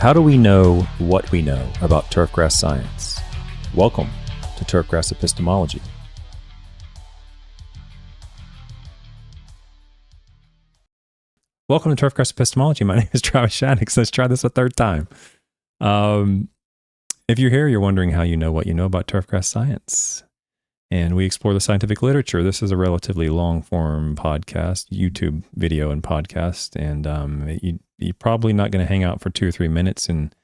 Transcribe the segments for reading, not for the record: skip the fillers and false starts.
How do we know what we know about turfgrass science? Welcome to Turfgrass Epistemology. Welcome to Turfgrass Epistemology. My name is Travis Shaddix. Let's try this a third time. If you're here, you're wondering how you know what you know about turfgrass science. And we explore the scientific literature. This is a relatively long-form podcast, YouTube video and podcast. And you're probably not going to hang out for 2 or 3 minutes and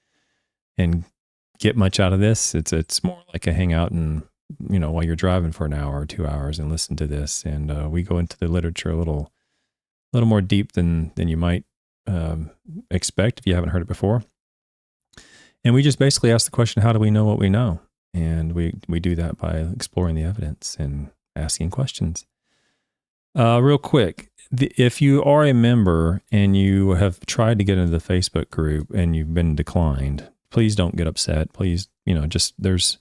get much out of this. It's more like a hangout and, while you're driving for an hour or 2 hours and listen to this. And we go into the literature a little more deep than you might expect if you haven't heard it before. And we just basically ask the question, how do we know what we know? And we do that by exploring the evidence and asking questions. Real quick, if you are a member and you have tried to get into the Facebook group and you've been declined, please don't get upset. Please, there's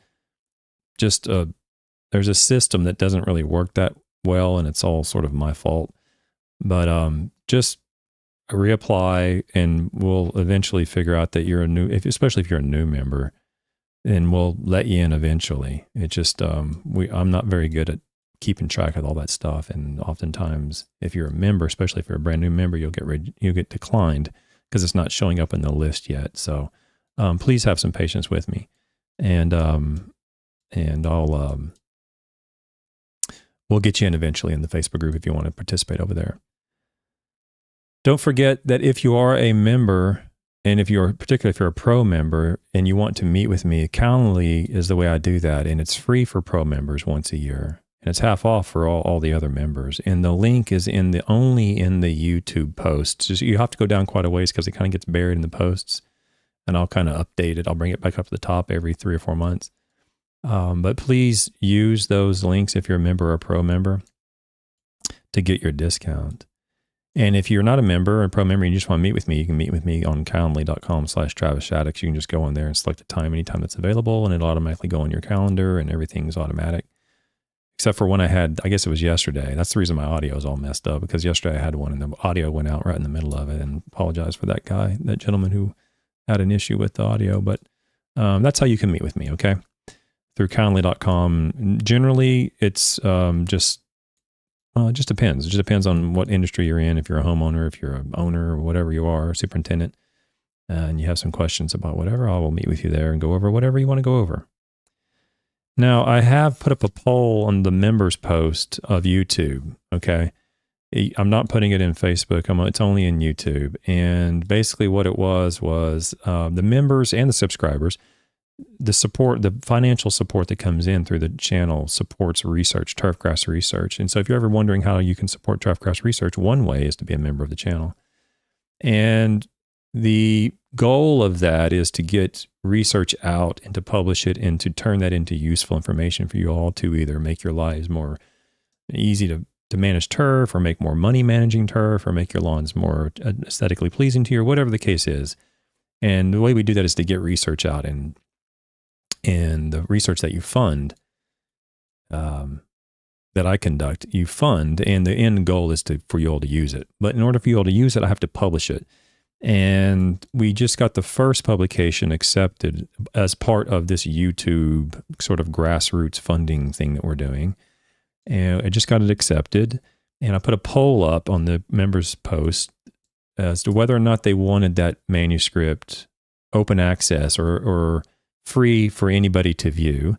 a system that doesn't really work that well, and it's all sort of my fault. But just reapply, and we'll eventually figure out that you're especially if you're a new member, and we'll let you in eventually. It just I'm not very good at keeping track of all that stuff, and oftentimes, if you're a member, especially if you're a brand new member, you'll get declined because it's not showing up in the list yet. So please have some patience with me, and we'll get you in eventually in the Facebook group if you want to participate over there. Don't forget that if you are a member, and particularly if you're a pro member and you want to meet with me, Calendly is the way I do that. And it's free for pro members once a year. And it's half off for all the other members. And the link is only in the YouTube posts. So you have to go down quite a ways because it kind of gets buried in the posts. And I'll kind of update it. I'll bring it back up to the top every 3 or 4 months. But please use those links if you're a member or a pro member to get your discount. And if you're not a member or a pro member and you just want to meet with me, you can meet with me on calendly.com/Travis Shaddix. You can just go on there and select a time anytime that's available, and it'll automatically go on your calendar, and everything's automatic. Except for when I guess it was yesterday. That's the reason my audio is all messed up, because yesterday I had one and the audio went out right in the middle of it, and apologize for that gentleman who had an issue with the audio. But that's how you can meet with me, okay? Through calendly.com. Generally, it's it just depends. It just depends on what industry you're in. If you're a homeowner, if you're an owner, or whatever you are, superintendent, and you have some questions about whatever, I will meet with you there and go over whatever you want to go over. Now, I have put up a poll on the members post of YouTube, okay? I'm not putting it in Facebook. It's only in YouTube. And basically what it was the members and the subscribers, the financial support that comes in through the channel supports research, turfgrass research. And so if you're ever wondering how you can support turfgrass research, one way is to be a member of the channel. And the goal of that is to get research out and to publish it and to turn that into useful information for you all to either make your lives more easy to manage turf, or make more money managing turf, or make your lawns more aesthetically pleasing to you, or whatever the case is. And the way we do that is to get research out, and the research that you fund, that I conduct, you fund, and the end goal is for you all to use it. But in order for you all to use it, I have to publish it. And we just got the first publication accepted as part of this YouTube sort of grassroots funding thing that we're doing. And I just got it accepted. And I put a poll up on the members post as to whether or not they wanted that manuscript open access or free for anybody to view,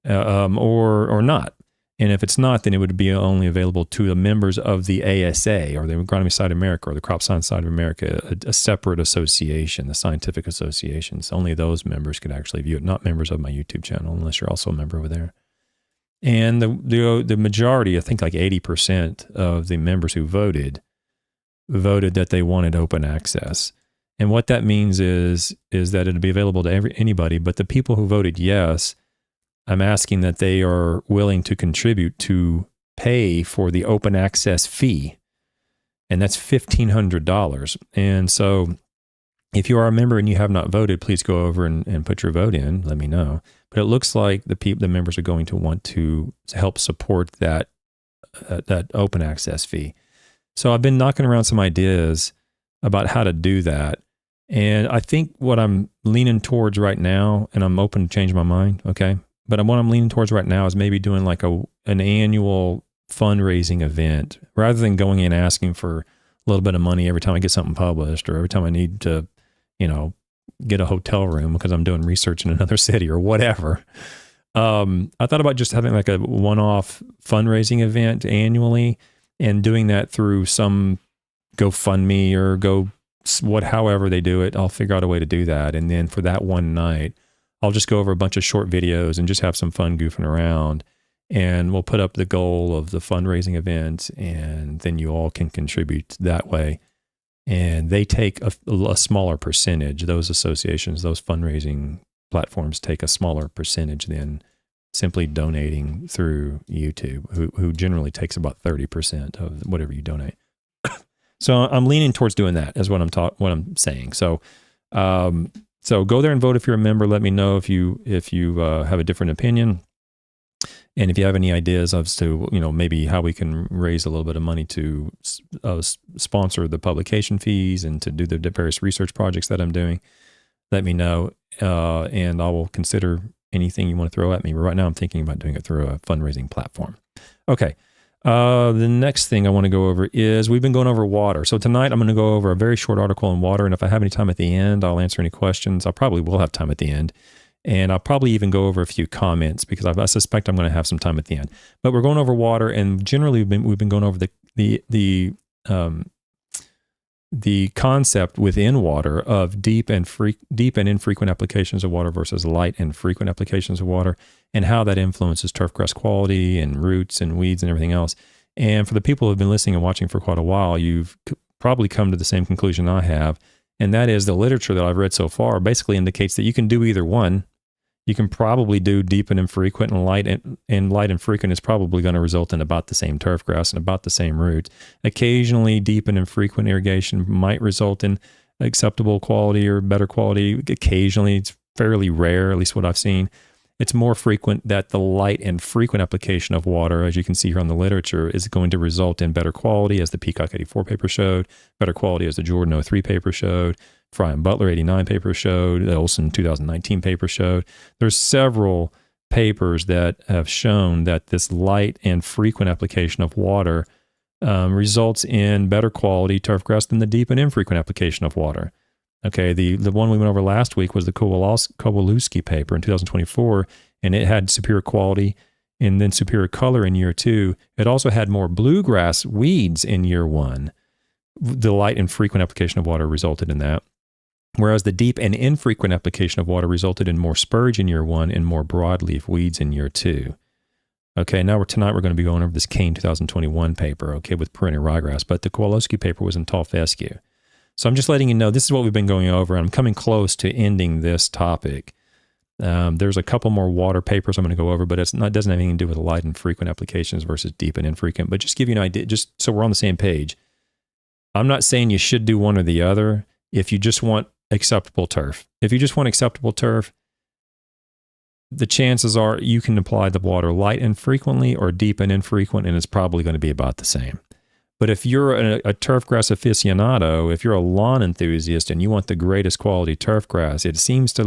or not. And if it's not, then it would be only available to the members of the ASA, or the Agronomy Side of America, or the Crop Science Side of America, a separate association, the scientific associations. Only those members could actually view it, not members of my YouTube channel, unless you're also a member over there. And the majority, I think like 80% of the members who voted that they wanted open access. And what that means is that it'll be available to anybody, but the people who voted yes, I'm asking that they are willing to contribute to pay for the open access fee. And that's $1,500. And so if you are a member and you have not voted, please go over and put your vote in. Let me know. But it looks like the members are going to want to help support that open access fee. So I've been knocking around some ideas about how to do that. And I think what I'm leaning towards right now, and I'm open to change my mind, okay? But what I'm leaning towards right now is maybe doing like an annual fundraising event rather than going in asking for a little bit of money every time I get something published or every time I need to, get a hotel room because I'm doing research in another city or whatever. I thought about just having like a one-off fundraising event annually and doing that through some GoFundMe or however they do it. I'll figure out a way to do that. And then for that one night, I'll just go over a bunch of short videos and just have some fun goofing around. And we'll put up the goal of the fundraising event, and then you all can contribute that way. And they take a smaller percentage. Those associations, those fundraising platforms take a smaller percentage than simply donating through YouTube, who generally takes about 30% of whatever you donate. So I'm leaning towards doing that, is what I'm saying. So, so go there and vote if you're a member. Let me know if you have a different opinion, and if you have any ideas as to maybe how we can raise a little bit of money to sponsor the publication fees and to do the various research projects that I'm doing. Let me know, and I will consider anything you want to throw at me. But right now, I'm thinking about doing it through a fundraising platform. Okay. The next thing I want to go over is we've been going over water. So tonight I'm going to go over a very short article on water. And if I have any time at the end, I'll answer any questions. I probably will have time at the end. And I'll probably even go over a few comments because I suspect I'm going to have some time at the end. But we're going over water, and generally we've been going over the concept within water of deep and infrequent applications of water versus light and frequent applications of water, and how that influences turfgrass quality and roots and weeds and everything else. And for the people who have been listening and watching for quite a while, you've probably come to the same conclusion I have, and that is the literature that I've read so far basically indicates that you can do either one. You can probably do deep and infrequent, and light and frequent is probably going to result in about the same turfgrass and about the same roots. Occasionally, deep and infrequent irrigation might result in acceptable quality or better quality. Occasionally, it's fairly rare, at least what I've seen. It's more frequent that the light and frequent application of water, as you can see here on the literature, is going to result in better quality, as the Peacock 84 paper showed, better quality as the Jordan 03 paper showed, Fry and Butler 89 paper showed, the Olson 2019 paper showed. There's several papers that have shown that this light and frequent application of water results in better quality turfgrass than the deep and infrequent application of water. Okay, the one we went over last week was the Kowalewski paper in 2024, and it had superior quality and then superior color in year 2. It also had more bluegrass weeds in year 1. The light and frequent application of water resulted in that, whereas the deep and infrequent application of water resulted in more spurge in year 1 and more broadleaf weeds in year 2. Okay, tonight we're going to be going over this Cain 2021 paper, okay, with perennial ryegrass, but the Kowalewski paper was in tall fescue. So I'm just letting you know, this is what we've been going over. I'm coming close to ending this topic. There's a couple more water papers I'm going to go over, but it doesn't have anything to do with light and frequent applications versus deep and infrequent. But just give you an idea, just so we're on the same page. I'm not saying you should do one or the other if you just want acceptable turf. If you just want acceptable turf, the chances are you can apply the water light and frequently or deep and infrequent, and it's probably going to be about the same. But if you're a turfgrass aficionado, if you're a lawn enthusiast and you want the greatest quality turfgrass, it seems to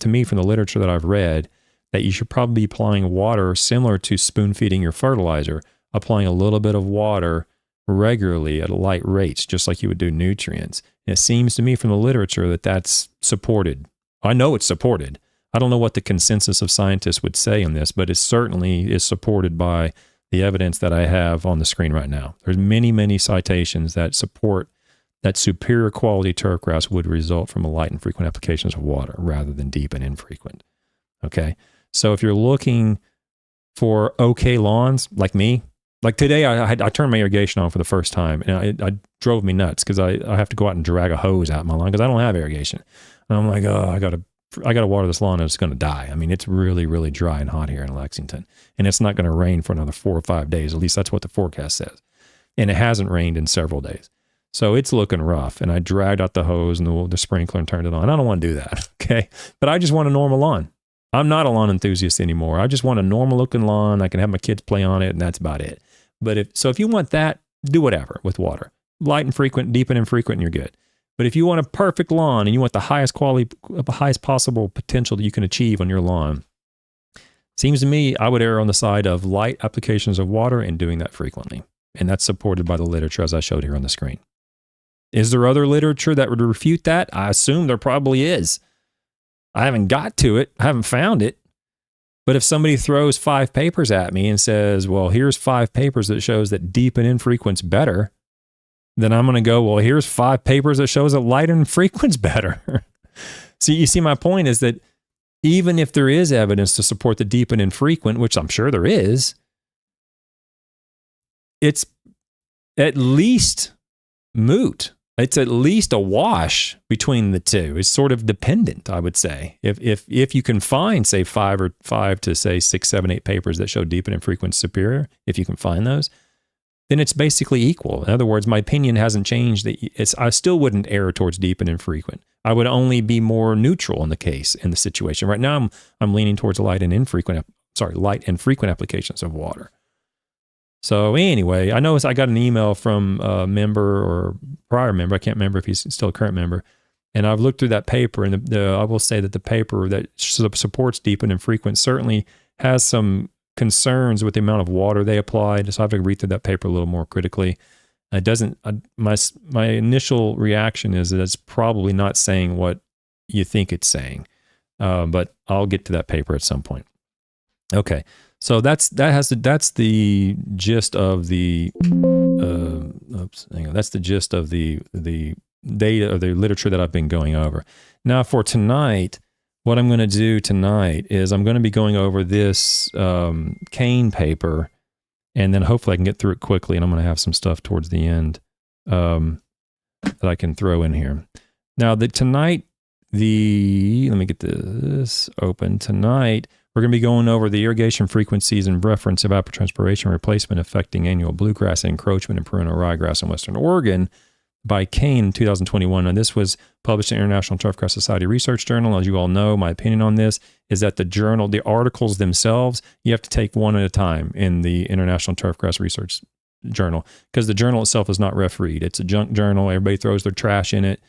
me from the literature that I've read that you should probably be applying water similar to spoon feeding your fertilizer, applying a little bit of water regularly at light rates, just like you would do nutrients. And it seems to me from the literature that that's supported. I know it's supported. I don't know what the consensus of scientists would say on this, but it certainly is supported by the evidence that I have on the screen right now. There's many, many citations that support that superior quality turfgrass would result from a light and frequent applications of water rather than deep and infrequent. Okay, so if you're looking for okay lawns like me, like today I turned my irrigation on for the first time, and it drove me nuts because I have to go out and drag a hose out my lawn because I don't have irrigation. And I'm like, oh, I got to water this lawn and it's going to die. I mean, it's really, really dry and hot here in Lexington, and it's not going to rain for another 4 or 5 days. At least that's what the forecast says. And it hasn't rained in several days. So it's looking rough. And I dragged out the hose and the sprinkler and turned it on. I don't want to do that. Okay. But I just want a normal lawn. I'm not a lawn enthusiast anymore. I just want a normal looking lawn. I can have my kids play on it, and that's about it. But if you want that, do whatever with water. Light and frequent, deep and infrequent, and you're good. But if you want a perfect lawn and you want the highest quality, highest possible potential that you can achieve on your lawn, seems to me I would err on the side of light applications of water and doing that frequently. And that's supported by the literature as I showed here on the screen. Is there other literature that would refute that? I assume there probably is. I haven't got to it. I haven't found it. But if somebody throws 5 papers at me and says, well, here's 5 papers that shows that deep and infrequent's better, then I'm going to go, well, here's 5 papers that shows that light and frequent's better. So you see, my point is that even if there is evidence to support the deep and infrequent, which I'm sure there is, it's at least moot. It's at least a wash between the two. It's sort of dependent, I would say. If you can find, say, 5 to say 6, 7, 8 papers that show deep and infrequent superior, if you can find those, then it's basically equal. In other words, my opinion hasn't changed. I still wouldn't err towards deep and infrequent. I would only be more neutral in the situation. Right now, I'm leaning towards light and frequent applications of water. So anyway, I know I got an email from a member or prior member. I can't remember if he's still a current member. And I've looked through that paper, and I will say that the paper that supports deep and infrequent certainly has some concerns with the amount of water they applied. So I have to read through that paper a little more critically. It doesn't. My initial reaction is that it's probably not saying what you think it's saying, but I'll get to that paper at some point. Okay. So that's the gist of the that's the gist of the data or the literature that I've been going over. Now for tonight, what I'm going to do tonight is I'm going to be going over this Cain paper, and then hopefully I can get through it quickly, and I'm going to have some stuff towards the end that I can throw in here. Now let me get this open. Tonight, we're going to be going over the irrigation frequencies and reference evapotranspiration replacement affecting annual bluegrass encroachment and perennial ryegrass in Western Oregon by Cain in 2021. And this was published in International Turfgrass Society Research Journal. As you all know, my opinion on this is that the articles themselves, you have to take one at a time in the International Turfgrass Research Journal, because the journal itself is not refereed. It's a junk journal. Everybody throws their trash in it.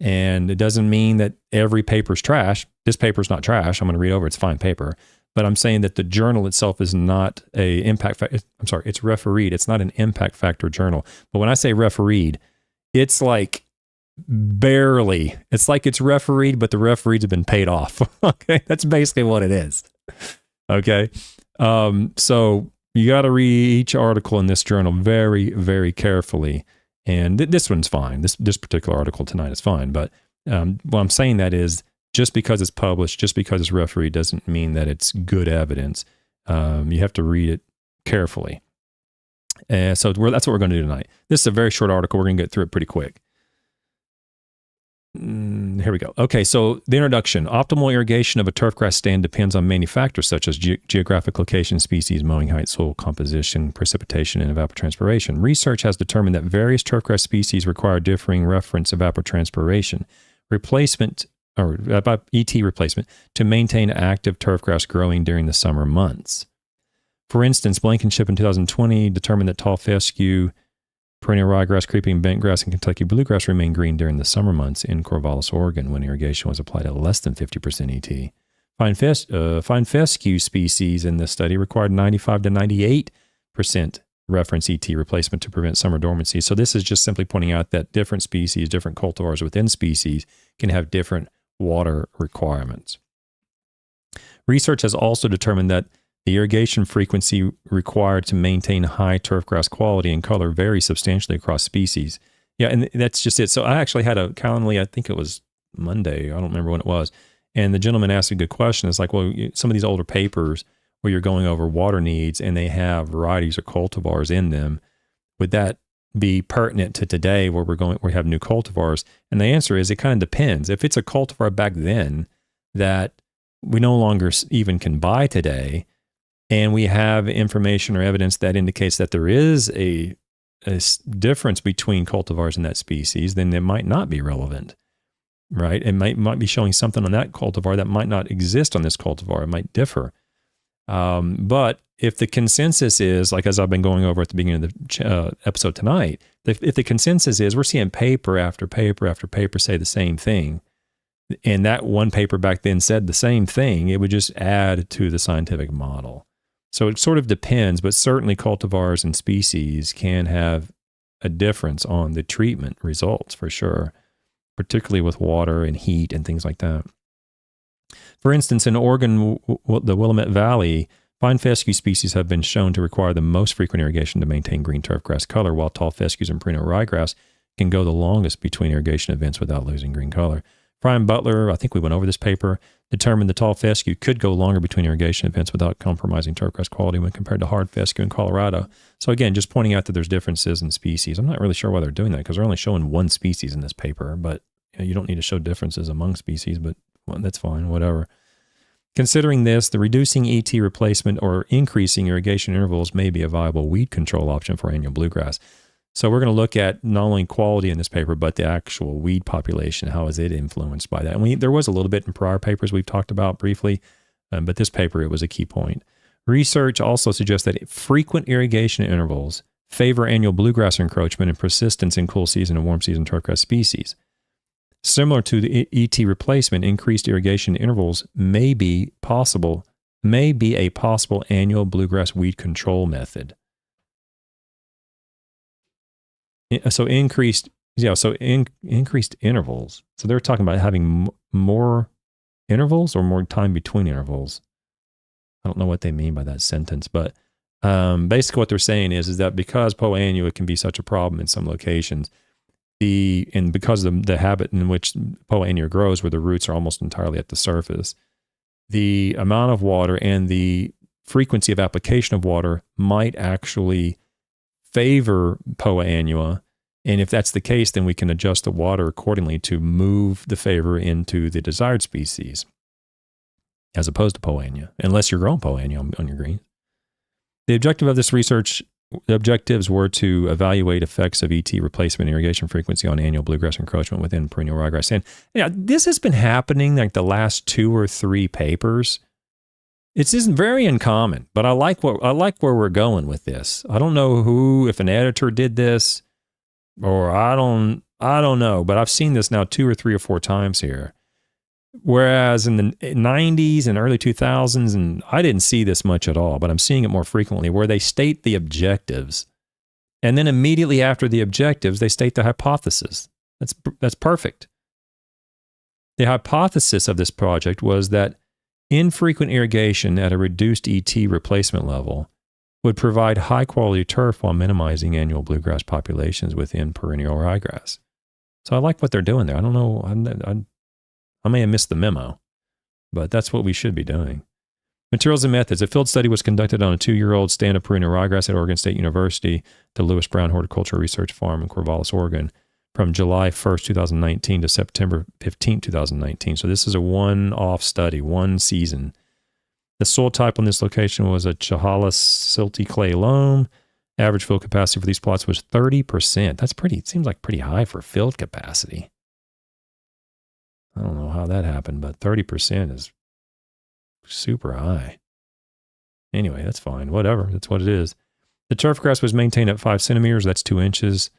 And it doesn't mean that every paper's trash. This paper's not trash. I'm going to read over. It's fine paper. But I'm saying that the journal itself is not a impact factor. I'm sorry, it's refereed. It's not an impact factor journal. But when I say refereed, it's like barely. It's like it's refereed, but the referees have been paid off. Okay, that's basically what it is. Okay, so you got to read each article in this journal very, very carefully. And this one's fine. This particular article tonight is fine. But what I'm saying that is, just because it's published, just because it's refereed, doesn't mean that it's good evidence. You have to read it carefully. So that's what we're going to do tonight. This is a very short article. We're going to get through it pretty quick. Here we go. Okay, so the introduction. Optimal irrigation of a turfgrass stand depends on many factors such as geographic location, species, mowing height, soil composition, precipitation, and evapotranspiration. Research has determined that various turfgrass species require differing reference evapotranspiration replacement, or ET replacement, to maintain active turfgrass growing during the summer months. For instance, Blankenship in 2020 determined that tall fescue, perennial ryegrass, creeping bentgrass, and Kentucky bluegrass remained green during the summer months in Corvallis, Oregon, when irrigation was applied at less than 50% ET. Fine fescue species in this study required 95 to 98% reference ET replacement to prevent summer dormancy. So this is just simply pointing out that different species, different cultivars within species can have different water requirements. Research has also determined that the irrigation frequency required to maintain high turfgrass quality and color varies substantially across species. Yeah, and that's just it. So I actually had a Calendly, I think it was Monday, I don't remember when it was, and the gentleman asked a good question. It's like, well, some of these older papers where you're going over water needs and they have varieties or cultivars in them, would that be pertinent to today where we have new cultivars? And the answer is it kind of depends. If it's a cultivar back then that we no longer even can buy today, and we have information or evidence that indicates that there is a difference between cultivars in that species, then it might not be relevant, right? It might be showing something on that cultivar that might not exist on this cultivar. It might differ. But if the consensus is, like as I've been going over at the beginning of the episode tonight, if the consensus is we're seeing paper after paper after paper say the same thing, and that one paper back then said the same thing, it would just add to the scientific model. So it sort of depends, but certainly cultivars and species can have a difference on the treatment results for sure, particularly with water and heat and things like that. For instance, in Oregon, the Willamette Valley, fine fescue species have been shown to require the most frequent irrigation to maintain green turfgrass color, while tall fescues and perennial ryegrass can go the longest between irrigation events without losing green color. Fry and Butler, I think we went over this paper, determined the tall fescue could go longer between irrigation events without compromising turfgrass quality when compared to hard fescue in Colorado. So again, just pointing out that there's differences in species. I'm not really sure why they're doing that because they're only showing one species in this paper, but you don't need to show differences among species, but well, that's fine, whatever. Considering this, the reducing ET replacement or increasing irrigation intervals may be a viable weed control option for annual bluegrass. So we're going to look at not only quality in this paper, but the actual weed population. How is it influenced by that? And there was a little bit in prior papers we've talked about briefly, but this paper, it was a key point. Research also suggests that frequent irrigation intervals favor annual bluegrass encroachment and persistence in cool season and warm season turfgrass species. Similar to the ET replacement, increased irrigation intervals may be a possible annual bluegrass weed control method. So increased intervals. So they're talking about having more intervals or more time between intervals. I don't know what they mean by that sentence, but basically what they're saying is that because Poa annua can be such a problem in some locations, and because of the habit in which Poa annua grows, where the roots are almost entirely at the surface, the amount of water and the frequency of application of water might actually favor Poa annua. And if that's the case, then we can adjust the water accordingly to move the favor into the desired species, as opposed to Poa annua, unless you're growing Poa annua on your greens. The objective of this research, the objectives were to evaluate effects of ET replacement irrigation frequency on annual bluegrass encroachment within perennial ryegrass. And this has been happening like the last 2 or 3 papers. It's just very uncommon, but I like where we're going with this. I don't know if an editor did this, or I don't know, but I've seen this now 2 or 3 or 4 times here. Whereas in the 90s and early 2000s, and I didn't see this much at all, but I'm seeing it more frequently, where they state the objectives, and then immediately after the objectives, they state the hypothesis. That's perfect. The hypothesis of this project was that infrequent irrigation at a reduced ET replacement level would provide high-quality turf while minimizing annual bluegrass populations within perennial ryegrass. So I like what they're doing there. I don't know, I may have missed the memo, but that's what we should be doing. Materials and methods. A field study was conducted on a 2-year-old stand of perennial ryegrass at Oregon State University, the Lewis Brown Horticultural Research Farm in Corvallis, Oregon, from July 1st, 2019 to September 15th, 2019. So this is a one-off study, one season. The soil type on this location was a Chehalis silty clay loam. Average field capacity for these plots was 30%. That's it seems like pretty high for field capacity. I don't know how that happened, but 30% is super high. Anyway, that's fine. Whatever. That's what it is. The turfgrass was maintained at 5 centimeters. That's 2 inches.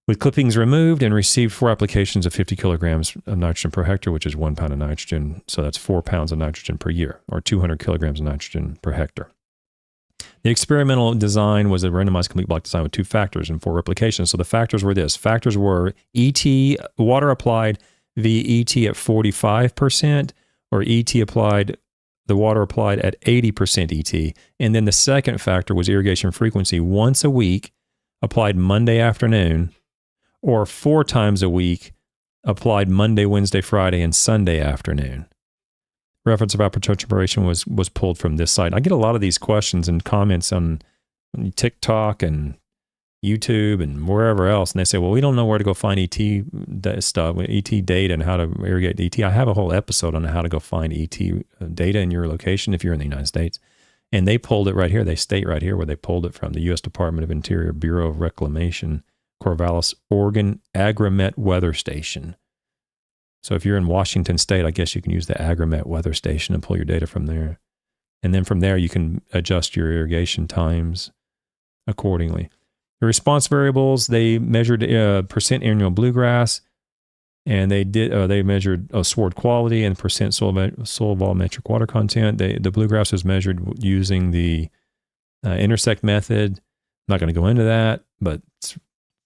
With clippings removed, and received 4 applications of 50 kilograms of nitrogen per hectare, which is 1 pound of nitrogen. So that's 4 pounds of nitrogen per year, or 200 kilograms of nitrogen per hectare. The experimental design was a randomized complete block design with 2 factors and 4 replications. So the factors were this. Factors were ET, water applied via ET at 45%, or ET applied, the water applied at 80% ET. And then the second factor was irrigation frequency, once a week, applied Monday afternoon, or 4 times a week, applied Monday, Wednesday, Friday, and Sunday afternoon. Reference of evapotranspiration was pulled from this site. I get a lot of these questions and comments on TikTok and YouTube and wherever else, and they say, well, we don't know where to go find ET stuff, ET data and how to irrigate ET. I have a whole episode on how to go find ET data in your location if you're in the United States. And they pulled it right here. They state right here where they pulled it from, the U.S. Department of Interior Bureau of Reclamation, Corvallis, Oregon Agromet Weather Station. So if you're in Washington State, I guess you can use the Agromet Weather Station and pull your data from there. And then from there, you can adjust your irrigation times accordingly. The response variables, they measured percent annual bluegrass, and they measured sward quality and percent soil volumetric water content. The bluegrass was measured using the intersect method. I'm not going to go into that, but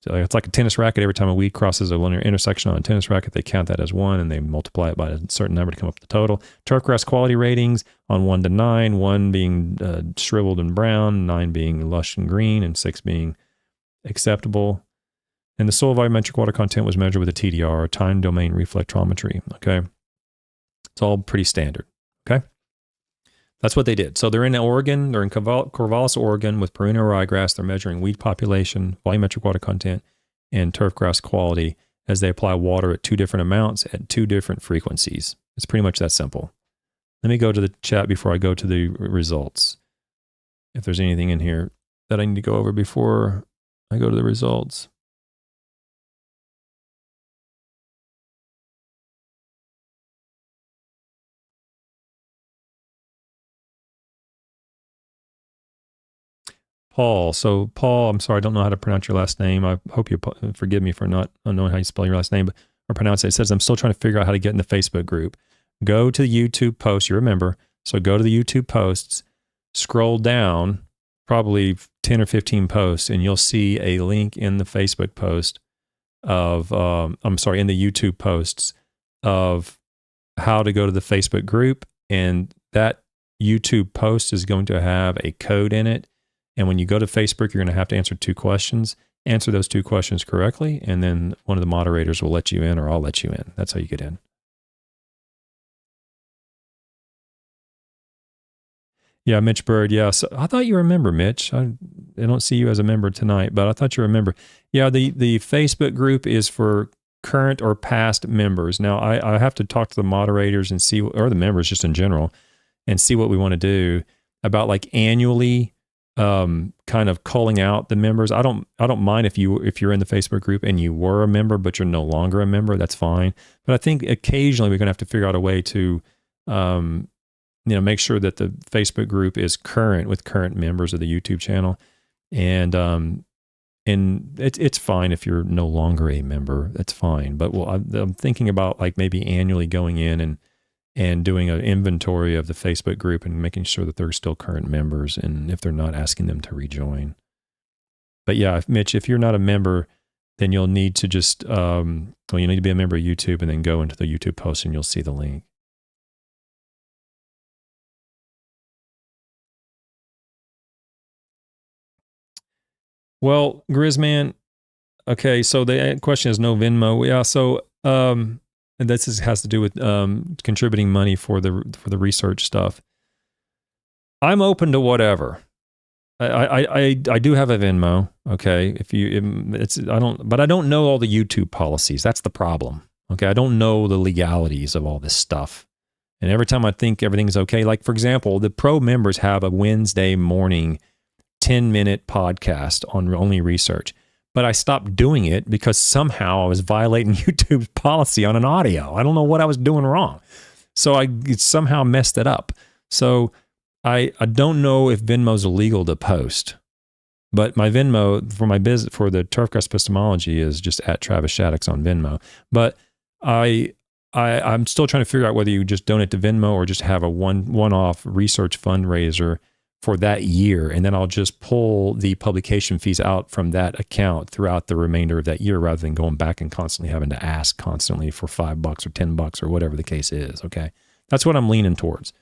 it's like a tennis racket. Every time a weed crosses a linear intersection on a tennis racket, they count that as one, and they multiply it by a certain number to come up with the total. Turfgrass quality ratings on 1 to 9, 1 being shriveled and brown, 9 being lush and green, and 6 being acceptable. And the soil volumetric water content was measured with a TDR, time domain reflectometry. Okay. It's all pretty standard. Okay. That's what they did. So they're in Oregon, they're in Corvallis, Oregon with perennial ryegrass. They're measuring weed population, volumetric water content, and turfgrass quality as they apply water at 2 different amounts at 2 different frequencies. It's pretty much that simple. Let me go to the chat before I go to the results. If there's anything in here that I need to go over before I go to the results. Paul. So Paul, I'm sorry, I don't know how to pronounce your last name. I hope you forgive me for not knowing how you spell your last name, but or pronounce it. It says, I'm still trying to figure out how to get in the Facebook group. Go to the YouTube post. You remember. So go to the YouTube posts, scroll down, probably 10 or 15 posts, and you'll see a link in the Facebook post of, in the YouTube posts of how to go to the Facebook group. And that YouTube post is going to have a code in it. And when you go to Facebook, you're going to have to answer 2 questions. Answer those 2 questions correctly, and then one of the moderators will let you in, or I'll let you in. That's how you get in. Yeah, Mitch Bird. Yeah, so I thought you remember, Mitch. I don't see you as a member tonight, but I thought you remember. Yeah, the Facebook group is for current or past members. Now, I have to talk to the moderators and see, or the members just in general, and see what we want to do about like annually kind of calling out the members. I don't mind if you're in the Facebook group and you were a member, but you're no longer a member, that's fine. But I think occasionally we're going to have to figure out a way to, make sure that the Facebook group is current with current members of the YouTube channel. And it's fine if you're no longer a member, that's fine. But I'm thinking about like maybe annually going in and doing an inventory of the Facebook group and making sure that they're still current members, and if they're not, asking them to rejoin. But yeah, Mitch, if you're not a member, then you'll need to just, you need to be a member of YouTube and then go into the YouTube post and you'll see the link. Well, Grizzman, okay, so the question is no Venmo. Yeah, so and this has to do with contributing money for the research stuff. I'm open to whatever. I do have a Venmo. Okay, but I don't know all the YouTube policies. That's the problem. Okay, I don't know the legalities of all this stuff. And every time I think everything's okay, like for example, the pro members have a Wednesday morning 10-minute podcast on only research. But I stopped doing it because somehow I was violating YouTube's policy on an audio. I don't know what I was doing wrong. So I somehow messed it up. So I don't know if Venmo's illegal to post. But my Venmo for my business, for the Turfgrass Epistemology, is just at Travis Shaddix on Venmo. But I'm still trying to figure out whether you just donate to Venmo or just have a one-off research fundraiser for that year, and then I'll just pull the publication fees out from that account throughout the remainder of that year, rather than going back and constantly having to ask constantly for $5 or $10 or whatever the case is. Okay, that's what I'm leaning towards.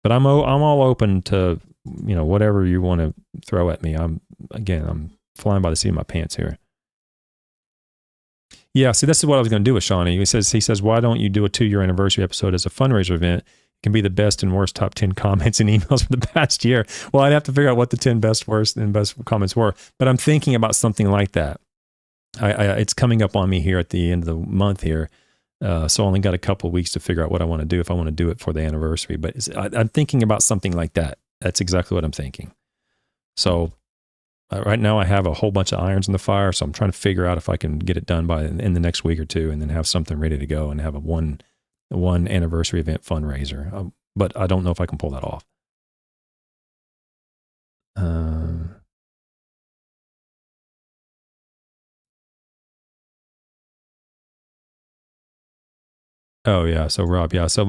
But I'm all open to whatever you want to throw at me. I'm flying by the seat of my pants here. Yeah, see, this is what I was going to do with Shawnee. He says, why don't you do a 2-year anniversary episode as a fundraiser event? Can be the best and worst top 10 comments and emails for the past year. Well, I'd have to figure out what the 10 best, worst, and best comments were. But I'm thinking about something like that. It's coming up on me here at the end of the month here. So I only got a couple of weeks to figure out what I want to do, if I want to do it for the anniversary. But I'm thinking about something like that. That's exactly what I'm thinking. So right now I have a whole bunch of irons in the fire. So I'm trying to figure out if I can get it done in the next week or two, and then have something ready to go and have one anniversary event fundraiser. But I don't know if I can pull that off. Oh yeah. So Rob, yeah. So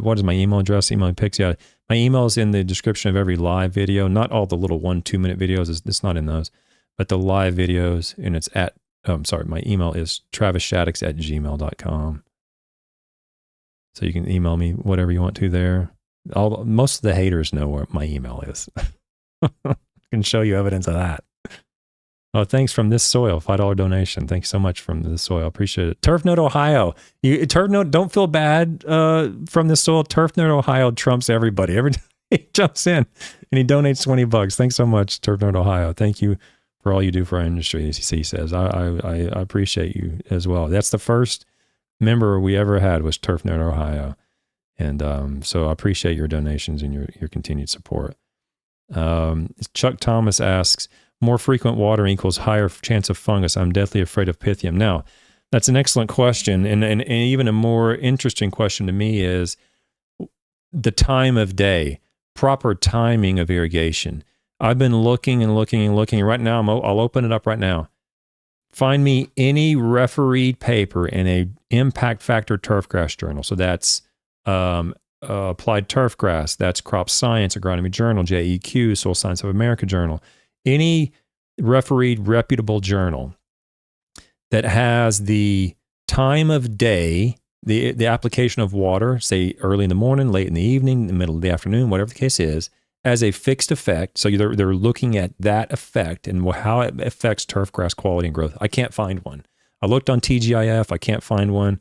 what is my email address? Email pics. Yeah. My email is in the description of every live video. Not all the little 1-2 minute videos. It's not in those, but the live videos. And it's at, I'm sorry, my email is travisshaddix@gmail.com. So you can email me whatever you want to there. Most of the haters know where my email is. I can show you evidence of that. Oh, thanks from This Soil, $5 donation. Thanks so much from This Soil. Appreciate it. Turf Note Ohio. Turf Note, don't feel bad from This Soil. Turf Note Ohio trumps everybody. Every time he jumps in and he donates $20. Thanks so much, Turf Note Ohio. Thank you for all you do for our industry, as he says. I appreciate you as well. That's the first member we ever had was Turf Note Ohio. And so I appreciate your donations and your continued support. Chuck Thomas asks, more frequent watering equals higher chance of fungus. I'm deathly afraid of Pythium. Now, that's an excellent question. And even a more interesting question to me is the time of day, proper timing of irrigation. I've been looking and looking and looking. Right now, I'll open it up right now. Find me any refereed paper in a impact factor turfgrass journal. So that's Applied Turfgrass. That's Crop Science, Agronomy Journal, JEQ, Soil Science of America Journal. Any refereed reputable journal that has the time of day, the application of water, say early in the morning, late in the evening, the middle of the afternoon, whatever the case is, as a fixed effect. So they're looking at that effect and how it affects turfgrass quality and growth. I can't find one. I looked on TGIF. I can't find one.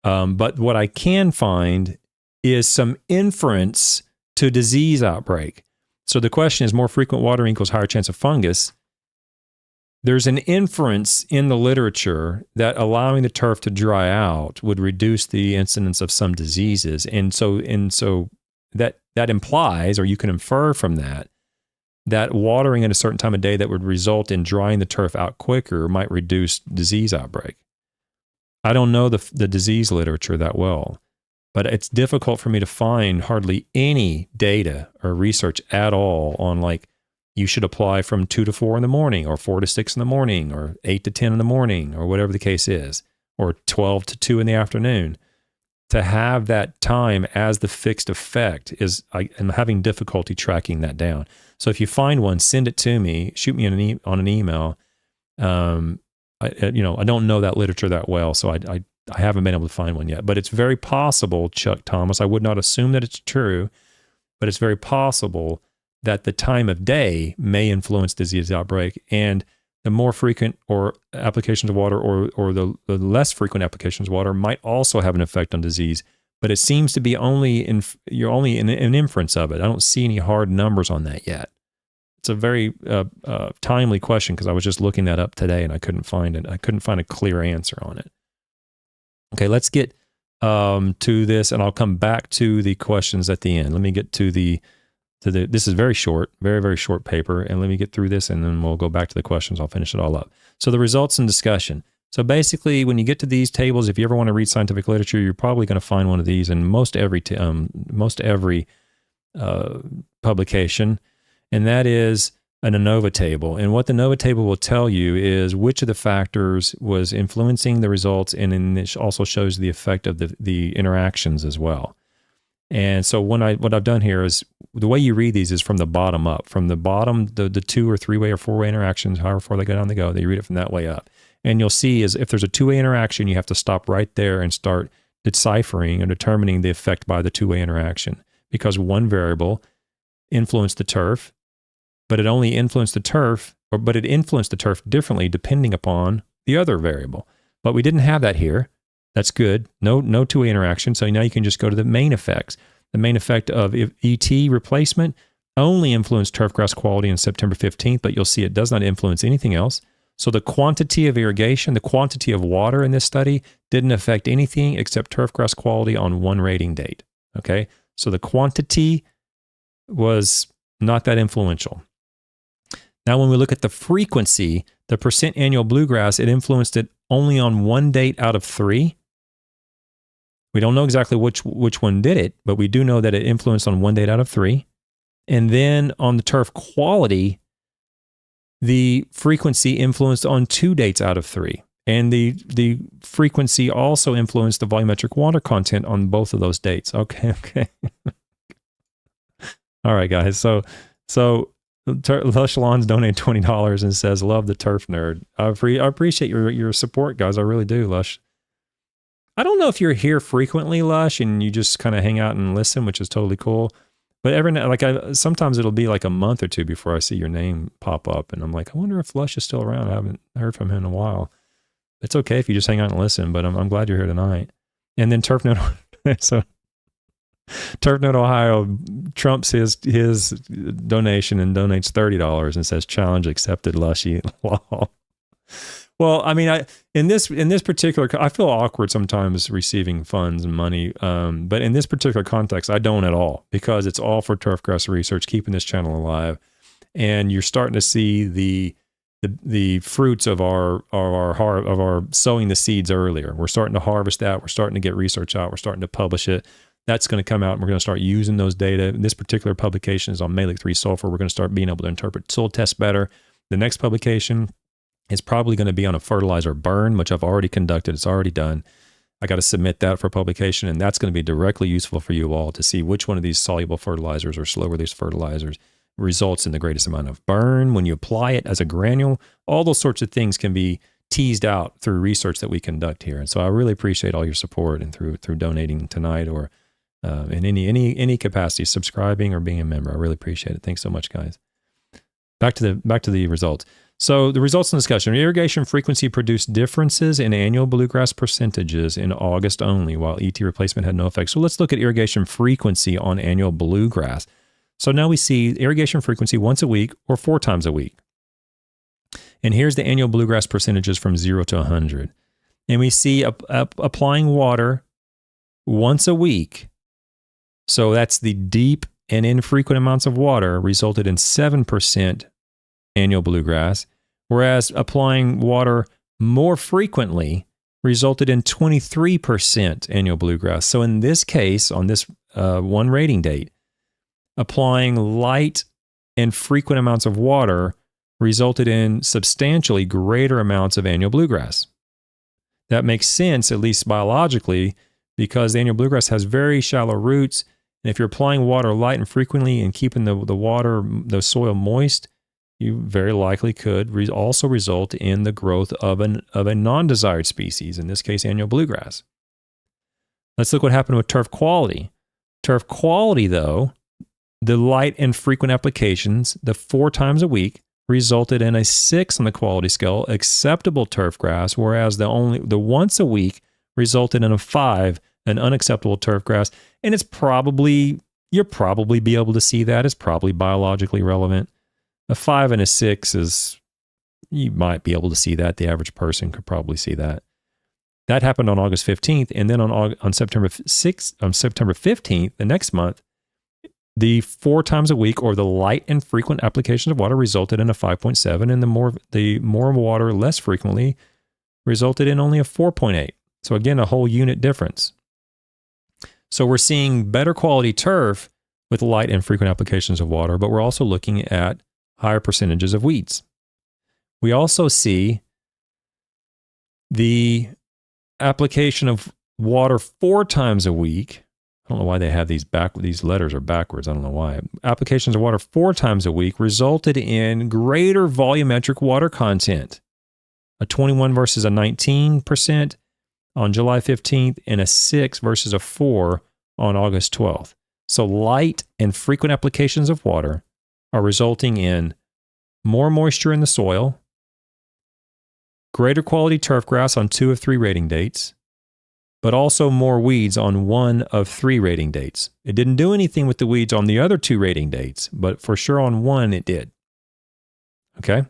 But what I can find is some inference to disease outbreak. So the question is, more frequent watering equals higher chance of fungus. There's an inference in the literature that allowing the turf to dry out would reduce the incidence of some diseases. And so that implies, or you can infer from that watering at a certain time of day that would result in drying the turf out quicker might reduce disease outbreak. I don't know the disease literature that well, but it's difficult for me to find hardly any data or research at all on like you should apply from 2 to 4 in the morning or 4 to 6 in the morning or 8 to 10 in the morning or whatever the case is, or 12 to 2 in the afternoon. To have that time as the fixed effect I'm having difficulty tracking that down. So if you find one, send it to me, shoot me on an email. I don't know that literature that well, so I haven't been able to find one yet, but it's very possible, Chuck Thomas, I would not assume that it's true, but it's very possible that the time of day may influence disease outbreak, and the more frequent or applications of water or the less frequent applications of water might also have an effect on disease, but it seems to be you're only in an inference of it. I don't see any hard numbers on that yet. It's a very timely question because I was just looking that up today and I couldn't find it. I couldn't find a clear answer on it. Okay, let's get to this, and I'll come back to the questions at the end. Let me get to the this is very short, very, very short paper, and let me get through this, and then we'll go back to the questions. I'll finish it all up. So the results and discussion. So basically, when you get to these tables, if you ever want to read scientific literature, you're probably going to find one of these in most every publication, and that is an ANOVA table. And what the ANOVA table will tell you is which of the factors was influencing the results, and then it also shows the effect of the interactions as well. And so what I've done here is the way you read these is from the bottom up. From the bottom, the 2 or 3-way or 4-way interactions, however far they go down, they read it from that way up. And you'll see is if there's a 2-way interaction, you have to stop right there and start deciphering or determining the effect by the 2-way interaction, because one variable influenced the turf, but it only influenced the turf, but it influenced the turf differently depending upon the other variable. But we didn't have that here. That's good. No 2-way interaction. So now you can just go to the main effects. The main effect of ET replacement only influenced turfgrass quality on September 15th, but you'll see it does not influence anything else. So the quantity of irrigation, the quantity of water in this study didn't affect anything except turfgrass quality on one rating date. Okay. So the quantity was not that influential. Now, when we look at the frequency, the percent annual bluegrass, it influenced it only on one date out of 3. We don't know exactly which one did it, but we do know that it influenced on one date out of 3. And then on the turf quality, the frequency influenced on 2 dates out of 3. And the frequency also influenced the volumetric water content on both of those dates. Okay. All right, guys. So Lush Lawns donated $20 and says, "Love the turf nerd." I appreciate your support, guys. I really do, Lush. I don't know if you're here frequently, Lush, and you just kind of hang out and listen, which is totally cool. But every now, sometimes it'll be like a month or two before I see your name pop up, and I'm like, I wonder if Lush is still around. I haven't heard from him in a while. It's okay if you just hang out and listen, but I'm glad you're here tonight. And then TurfNet, so TurfNet Ohio trumps his donation and donates $30 and says, "Challenge accepted, Lushy." Well, I mean, in this particular, I feel awkward sometimes receiving funds and money, but in this particular context, I don't at all, because it's all for turfgrass research, keeping this channel alive, and you're starting to see the fruits of our sowing the seeds earlier. We're starting to harvest that. We're starting to get research out. We're starting to publish it. That's going to come out, and we're going to start using those data. This particular publication is on Malic 3 sulfur. We're going to start being able to interpret soil tests better. The next publication is probably going to be on a fertilizer burn, which I've already conducted. It's already done. I got to submit that for publication, and that's going to be directly useful for you all to see which one of these soluble fertilizers or slow release fertilizers results in the greatest amount of burn when you apply it as a granule. All those sorts of things can be teased out through research that we conduct here. And so I really appreciate all your support, and through donating tonight or in any capacity, subscribing or being a member. I really appreciate it. Thanks so much, guys. Back to the results. So the results in discussion: irrigation frequency produced differences in annual bluegrass percentages in August only, while ET replacement had no effect. So let's look at irrigation frequency on annual bluegrass. So now we see irrigation frequency once a week or 4 times a week. And here's the annual bluegrass percentages from 0 to 100. And we see applying water once a week. So that's the deep and infrequent amounts of water resulted in 7% annual bluegrass, whereas applying water more frequently resulted in 23% annual bluegrass. So in this case, on this one rating date, applying light and frequent amounts of water resulted in substantially greater amounts of annual bluegrass. That makes sense, at least biologically, because the annual bluegrass has very shallow roots, and if you're applying water light and frequently and keeping the soil moist, you very likely could also result in the growth of a non-desired species, in this case, annual bluegrass. Let's look what happened with turf quality. Turf quality, though, the light and frequent applications, the 4 times a week, resulted in a 6 on the quality scale, acceptable turf grass, whereas the once a week resulted in a 5, an unacceptable turf grass. And you'll probably be able to see that. It's probably biologically relevant. A 5 and a 6 you might be able to see that. The average person could probably see that. That happened on August 15th. And then on September 15th, the next month, the 4 times a week, or the light and frequent applications of water, resulted in a 5.7, and the more water less frequently resulted in only a 4.8. So again, a whole unit difference. So we're seeing better quality turf with light and frequent applications of water, but we're also looking at higher percentages of weeds. We also see the application of water 4 times a week. I don't know why they have these letters are backwards. I don't know why. Applications of water 4 times a week resulted in greater volumetric water content. A 21 versus a 19% on July 15th, and a 6 versus a 4 on August 12th. So light and frequent applications of water are resulting in more moisture in the soil, greater quality turf grass on 2 of 3 rating dates, but also more weeds on 1 of 3 rating dates. It didn't do anything with the weeds on the other 2 rating dates, but for sure on 1 it did. Okay?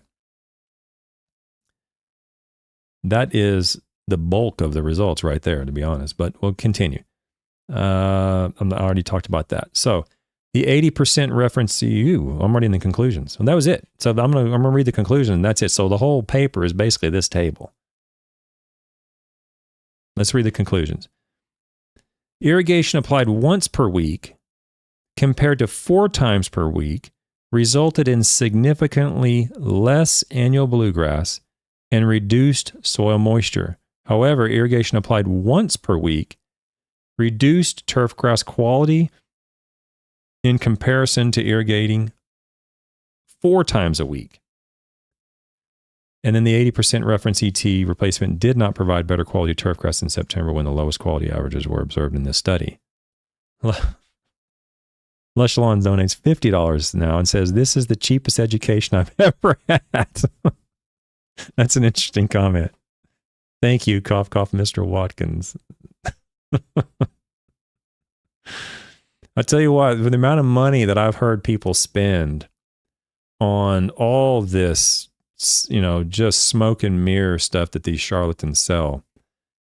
That is the bulk of the results right there, to be honest, but we'll continue. I already talked about that. So the 80% reference to you, I'm already in the conclusions. And that was it. So I'm gonna read the conclusion, and that's it. So the whole paper is basically this table. Let's read the conclusions. Irrigation applied once per week compared to 4 times per week resulted in significantly less annual bluegrass and reduced soil moisture. However, irrigation applied once per week reduced turfgrass quality in comparison to irrigating 4 times a week. And then the 80% reference ET replacement did not provide better quality turfgrass in September when the lowest quality averages were observed in this study. Lush Lawns donates $50 now and says, "This is the cheapest education I've ever had." That's an interesting comment. Thank you, cough, cough, Mr. Watkins. I tell you what, with the amount of money that I've heard people spend on all this, just smoke and mirror stuff that these charlatans sell,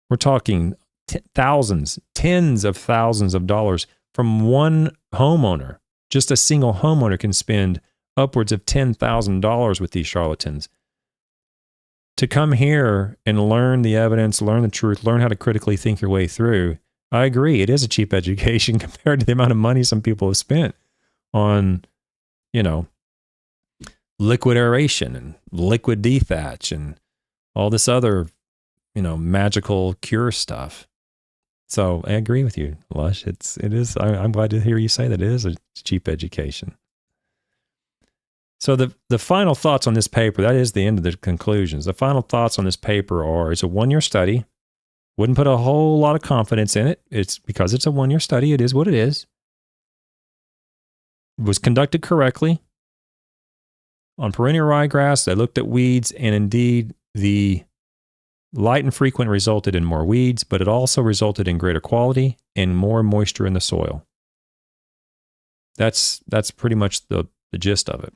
we're talking thousands, tens of thousands of dollars from one homeowner. Just a single homeowner can spend upwards of $10,000 with these charlatans. To come here and learn the evidence, learn the truth, learn how to critically think your way through, I agree, it is a cheap education compared to the amount of money some people have spent on, liquid aeration and liquid dethatch and all this other, magical cure stuff. So I agree with you, Lush. It is. I'm glad to hear you say that it is a cheap education. So the final thoughts on this paper, that is the end of the conclusions. The final thoughts on this paper are, it's a 1-year study. Wouldn't put a whole lot of confidence in it. It's because it's a 1-year study. It is what it is. It was conducted correctly. On perennial ryegrass, they looked at weeds, and indeed the light and frequent resulted in more weeds, but it also resulted in greater quality and more moisture in the soil. That's pretty much the gist of it.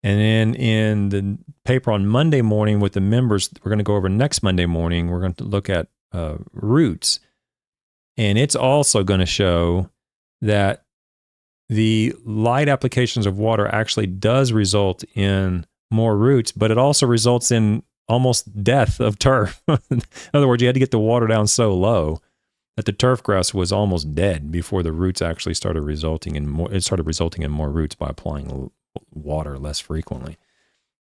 And then in the paper on Monday morning with the members, we're going to go over next Monday morning, we're going to look at roots. And it's also going to show that the light applications of water actually does result in more roots, but it also results in almost death of turf. In other words, you had to get the water down so low that the turfgrass was almost dead before the roots actually started resulting in more. It started resulting in more roots by applying water less frequently.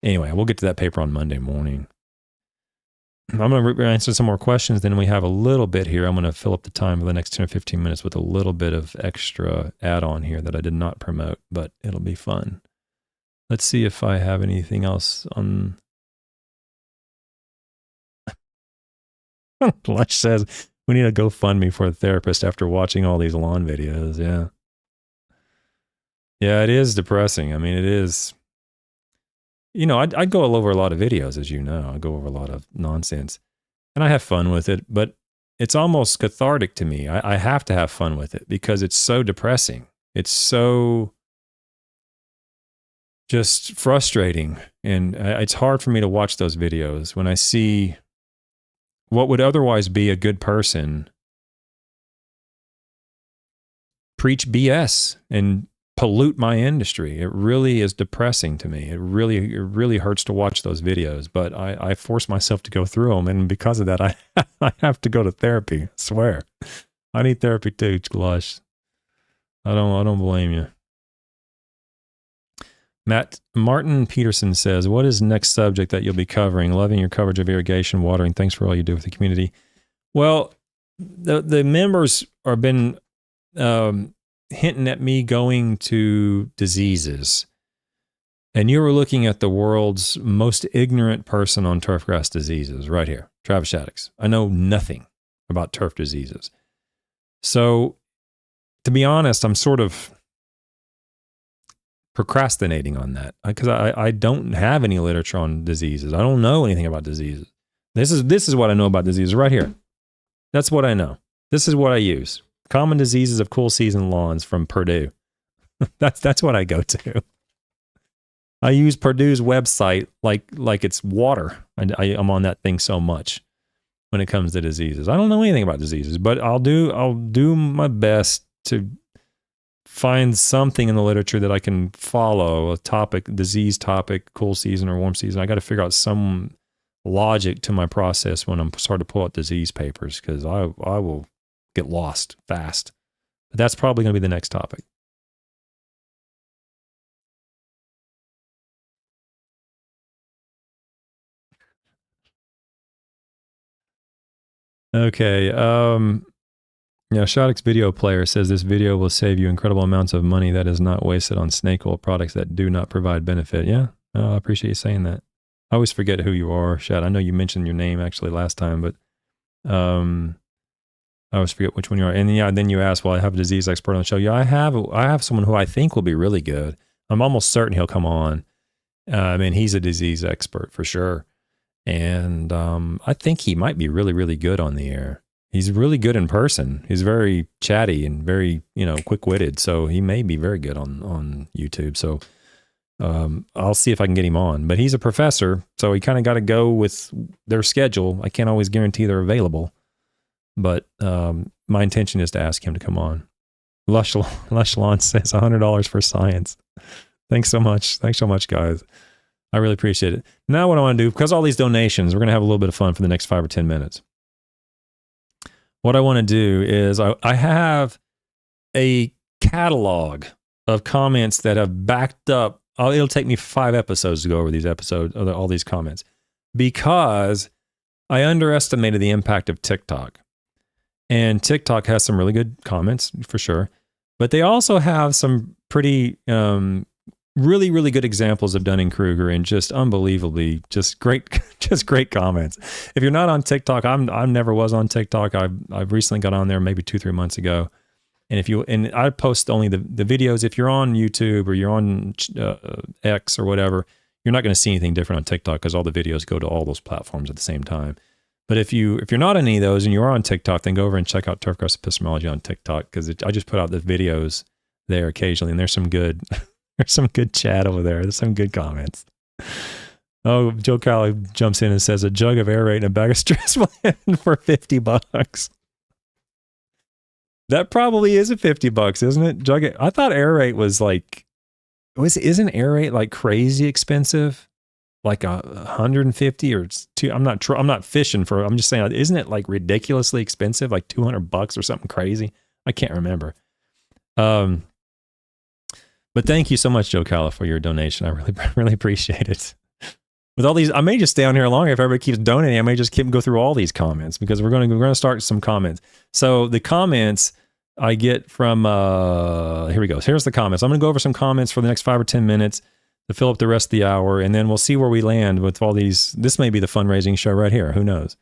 Anyway, we'll get to that paper on Monday morning. I'm going to answer some more questions. Then we have a little bit here. I'm going to fill up the time for the next 10 or 15 minutes with a little bit of extra add-on here that I did not promote, but it'll be fun. Let's see if I have anything else on. Lush says, we need a GoFundMe for a therapist after watching all these lawn videos. Yeah. Yeah, it is depressing. I mean, it is. I go all over a lot of videos, as you know. I go over a lot of nonsense. And I have fun with it, but it's almost cathartic to me. I have to have fun with it because it's so depressing. It's so just frustrating. And it's hard for me to watch those videos when I see what would otherwise be a good person preach BS and pollute my industry. It really is depressing to me. It really hurts to watch those videos, but I force myself to go through them. And because of that, I have to go to therapy. I swear. I need therapy too, Lush. I don't blame you. Martin Peterson says, what is the next subject that you'll be covering? Loving your coverage of irrigation, watering. Thanks for all you do with the community. Well, the members have been hinting at me going to diseases. And you were looking at the world's most ignorant person on turfgrass diseases right here, Travis Shaddix. I know nothing about turf diseases. So, to be honest, I'm sort of procrastinating on that because I don't have any literature on diseases. I don't know anything about diseases. This is what I know about diseases right here. That's what I know. This is what I use. Common diseases of cool season lawns from Purdue. That's what I go to. I use Purdue's website like it's water. I'm on that thing so much when it comes to diseases. I don't know anything about diseases, but I'll do my best to find something in the literature that I can follow, a topic, disease topic, cool season or warm season. I got to figure out some logic to my process when I'm starting to pull out disease papers because I will get lost fast. But that's probably going to be the next topic. Okay. Shodix Video Player says this video will save you incredible amounts of money that is not wasted on snake oil products that do not provide benefit. Yeah, I appreciate you saying that. I always forget who you are, Shad. I know you mentioned your name actually last time, but I always forget which one you are. And yeah, then you ask, well, I have a disease expert on the show. Yeah, I have someone who I think will be really good. I'm almost certain he'll come on. He's a disease expert for sure. And I think he might be really, really good on the air. He's really good in person. He's very chatty and very, quick-witted. So he may be very good on YouTube. So I'll see if I can get him on. But he's a professor, so he kind of got to go with their schedule. I can't always guarantee they're available. But my intention is to ask him to come on. Lush Lawn says $100 for science. Thanks so much. Thanks so much, guys. I really appreciate it. Now what I want to do, because all these donations, we're going to have a little bit of fun for the next 5 or 10 minutes. What I want to do is I have a catalog of comments that have backed up. It'll take me 5 episodes to go over these episodes, all these comments, because I underestimated the impact of TikTok. And TikTok has some really good comments for sure, but they also have some pretty, really, really good examples of Dunning-Kruger and just unbelievably just great comments. If you're not on TikTok, I never was on TikTok. I've recently got on there maybe 2-3 months ago. And I post only the videos. If you're on YouTube or you're on X or whatever, you're not going to see anything different on TikTok because all the videos go to all those platforms at the same time. But if you're not on any of those and you are on TikTok, then go over and check out Turfgrass Epistemology on TikTok, because I just put out the videos there occasionally, and there's some good chat over there. There's some good comments. Oh, Joe Cowley jumps in and says a jug of air rate and a bag of stress blend for $50. That probably is a $50, isn't it? I thought air rate was like, isn't air rate like crazy expensive? Like 150 or two. I'm not fishing for, I'm just saying, isn't it like ridiculously expensive? Like $200 or something crazy? I can't remember. But thank you so much, Joe Calla, for your donation. I really, really appreciate it. With all these, I may just stay on here longer if everybody keeps donating. I may just go through all these comments, because we're going to start some comments. So the comments I get from, here we go. Here's the comments. I'm going to go over some comments for the next 5 or 10 minutes to fill up the rest of the hour, and then we'll see where we land with all these. This may be the fundraising show right here. Who knows?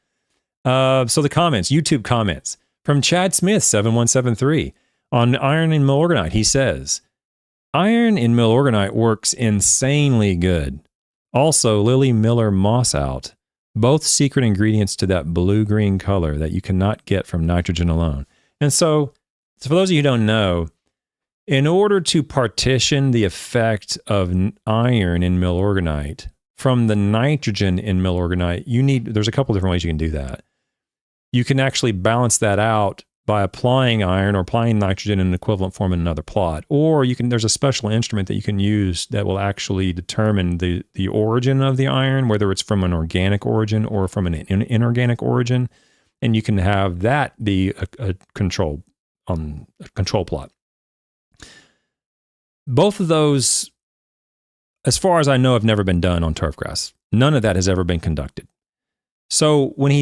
So the comments, YouTube comments from Chad Smith, 7173 on iron in Milorganite. He says, iron in Milorganite works insanely good. Also, Lily Miller Moss Out, both secret ingredients to that blue-green color that you cannot get from nitrogen alone. And so for those of you who don't know, in order to partition the effect of iron in Milorganite from the nitrogen in Milorganite, there's a couple different ways you can do that. You can actually balance that out by applying iron or applying nitrogen in an equivalent form in another plot. Or there's a special instrument that you can use that will actually determine the origin of the iron, whether it's from an organic origin or from an inorganic origin. And you can have that be a control plot. Both of those, as far as I know, have never been done on turfgrass. None of that has ever been conducted. So when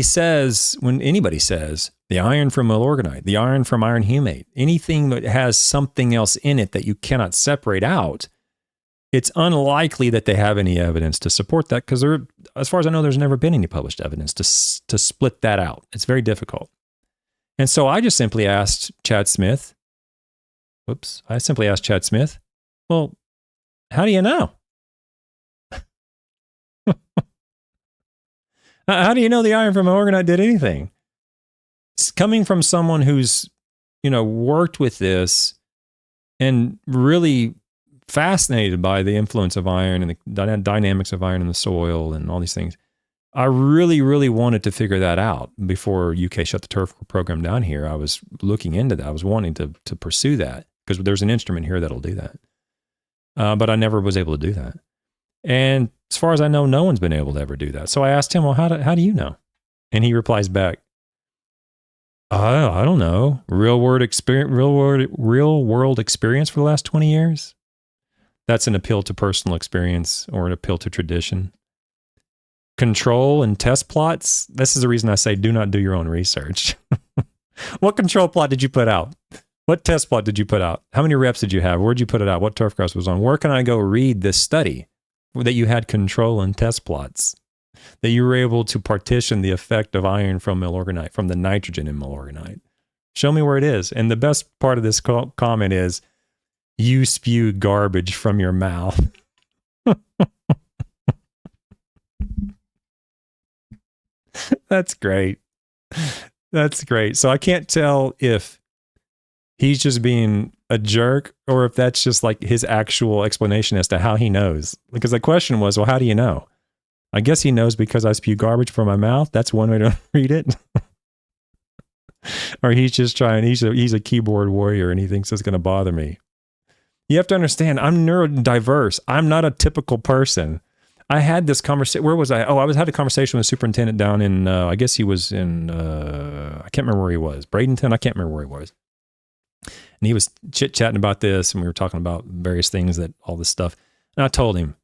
anybody says the iron from Milorganite, the iron from iron humate, anything that has something else in it that you cannot separate out, it's unlikely that they have any evidence to support that, because as far as I know, there's never been any published evidence to split that out. It's very difficult. And so I just simply asked Chad Smith, well, how do you know? How do you know the iron from Milorganite did anything? It's coming from someone who's, worked with this and really fascinated by the influence of iron and the dynamics of iron in the soil and all these things. I really, really wanted to figure that out before UK shut the turf program down here. I was looking into that. I was wanting to pursue that, because there's an instrument here that'll do that. But I never was able to do that. And as far as I know, no one's been able to ever do that. So I asked him, well, how do you know? And he replies back, I don't know. Real world experience for the last 20 years. That's an appeal to personal experience or an appeal to tradition. Control and test plots. This is the reason I say do not do your own research. What control plot did you put out? What test plot did you put out? How many reps did you have? Where'd you put it out? What turfgrass was on? Where can I go read this study that you had control and test plots? That you were able to partition the effect of iron from milorganite, from the nitrogen in milorganite. Show me where it is. And the best part of this comment is, you spew garbage from your mouth. That's great. That's great. So I can't tell if he's just being a jerk or if that's just like his actual explanation as to how he knows. Because the question was, well, how do you know? I guess he knows because I spew garbage from my mouth. That's one way to read it. Or he's just trying, he's a keyboard warrior and he thinks it's going to bother me. You have to understand, I'm neurodiverse. I'm not a typical person. I had this conversation. Where was I? Oh, I had a conversation with the superintendent down in, I guess he was in, I can't remember where he was. Bradenton? I can't remember where he was. And he was chit-chatting about this, and we were talking about various things, all this stuff. And I told him,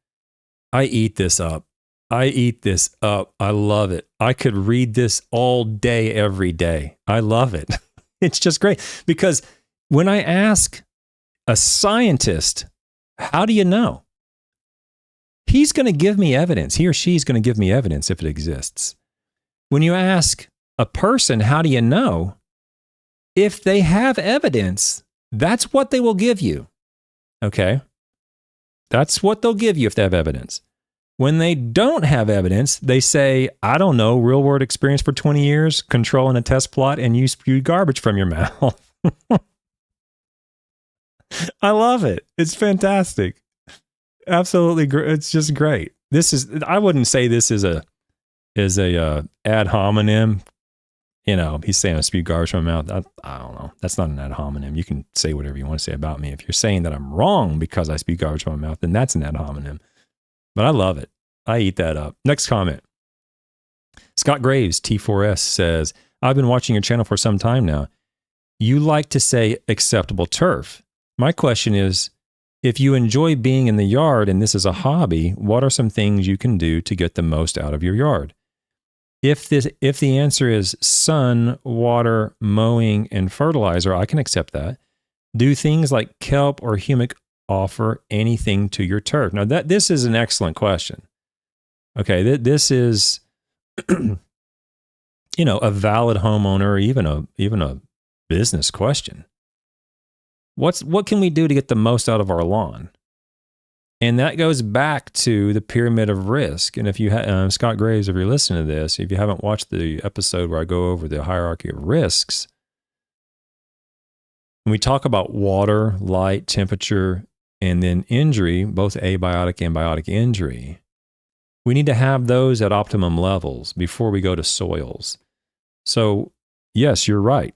I eat this up. I love it. I could read this all day, every day. I love it. It's just great. Because when I ask a scientist, how do you know? He's going to give me evidence. He or she's going to give me evidence if it exists. When you ask a person, how do you know? If they have evidence, that's what they will give you. Okay? That's what they'll give you if they have evidence. When they don't have evidence, they say, I don't know, real world experience for 20 years, controlling a test plot, and you spew garbage from your mouth. I love it. It's fantastic. Absolutely great. It's just great. I wouldn't say this is a ad hominem. You know, he's saying I spew garbage from my mouth. I don't know. That's not an ad hominem. You can say whatever you want to say about me. If you're saying that I'm wrong because I spew garbage from my mouth, then that's an ad hominem. But I love it. I eat that up. Next comment. Scott Graves, T4S, says, I've been watching your channel for some time now. You like to say acceptable turf. My question is, if you enjoy being in the yard and this is a hobby, what are some things you can do to get the most out of your yard? If the answer is sun, water, mowing, and fertilizer, I can accept that. Do things like kelp or humic offer anything to your turf? Now, this is an excellent question. Okay, this is, a valid homeowner or even a business question. What can we do to get the most out of our lawn? And that goes back to the pyramid of risk. And if you Scott Graves, if you're listening to this, if you haven't watched the episode where I go over the hierarchy of risks, when we talk about water, light, temperature, and then injury, both abiotic and biotic injury, we need to have those at optimum levels before we go to soils. So, yes, you're right.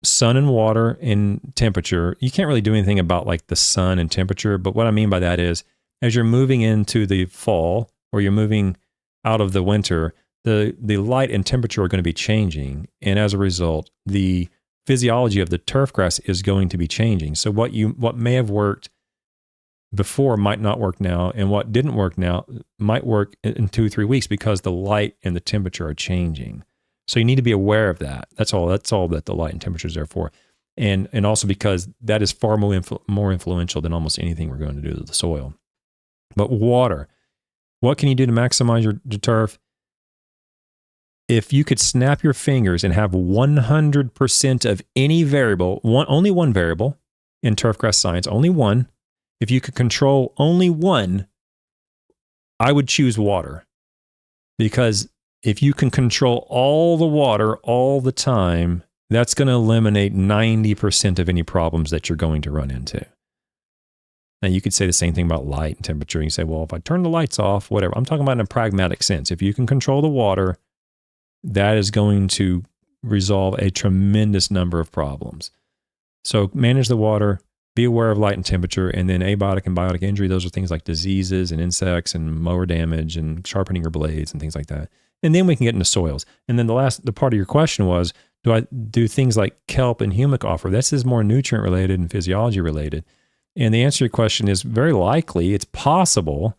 Sun and water and temperature, you can't really do anything about like the sun and temperature, but what I mean by that is as you're moving into the fall or you're moving out of the winter, the light and temperature are going to be changing, and as a result, the physiology of the turfgrass is going to be changing. So what may have worked before might not work now, and what didn't work now might work in 2 or 3 weeks because the light and the temperature are changing. So you need to be aware of that. That's all that the light and temperature is there for. And also because that is far more influential than almost anything we're going to do to the soil. But water, what can you do to maximize your turf? If you could snap your fingers and have 100% of any variable, only one variable in turfgrass science, only one, if you could control only one, I would choose water. Because if you can control all the water all the time, that's going to eliminate 90% of any problems that you're going to run into. Now, you could say the same thing about light and temperature. You say, well, if I turn the lights off, whatever. I'm talking about in a pragmatic sense. If you can control the water, that is going to resolve a tremendous number of problems. So manage the water, be aware of light and temperature, and then abiotic and biotic injury. Those are things like diseases and insects and mower damage and sharpening your blades and things like that. And then we can get into soils. And then the part of your question was, Do I do things like kelp and humic offer? This is more nutrient related and physiology related. And the answer to your question is very likely. It's possible.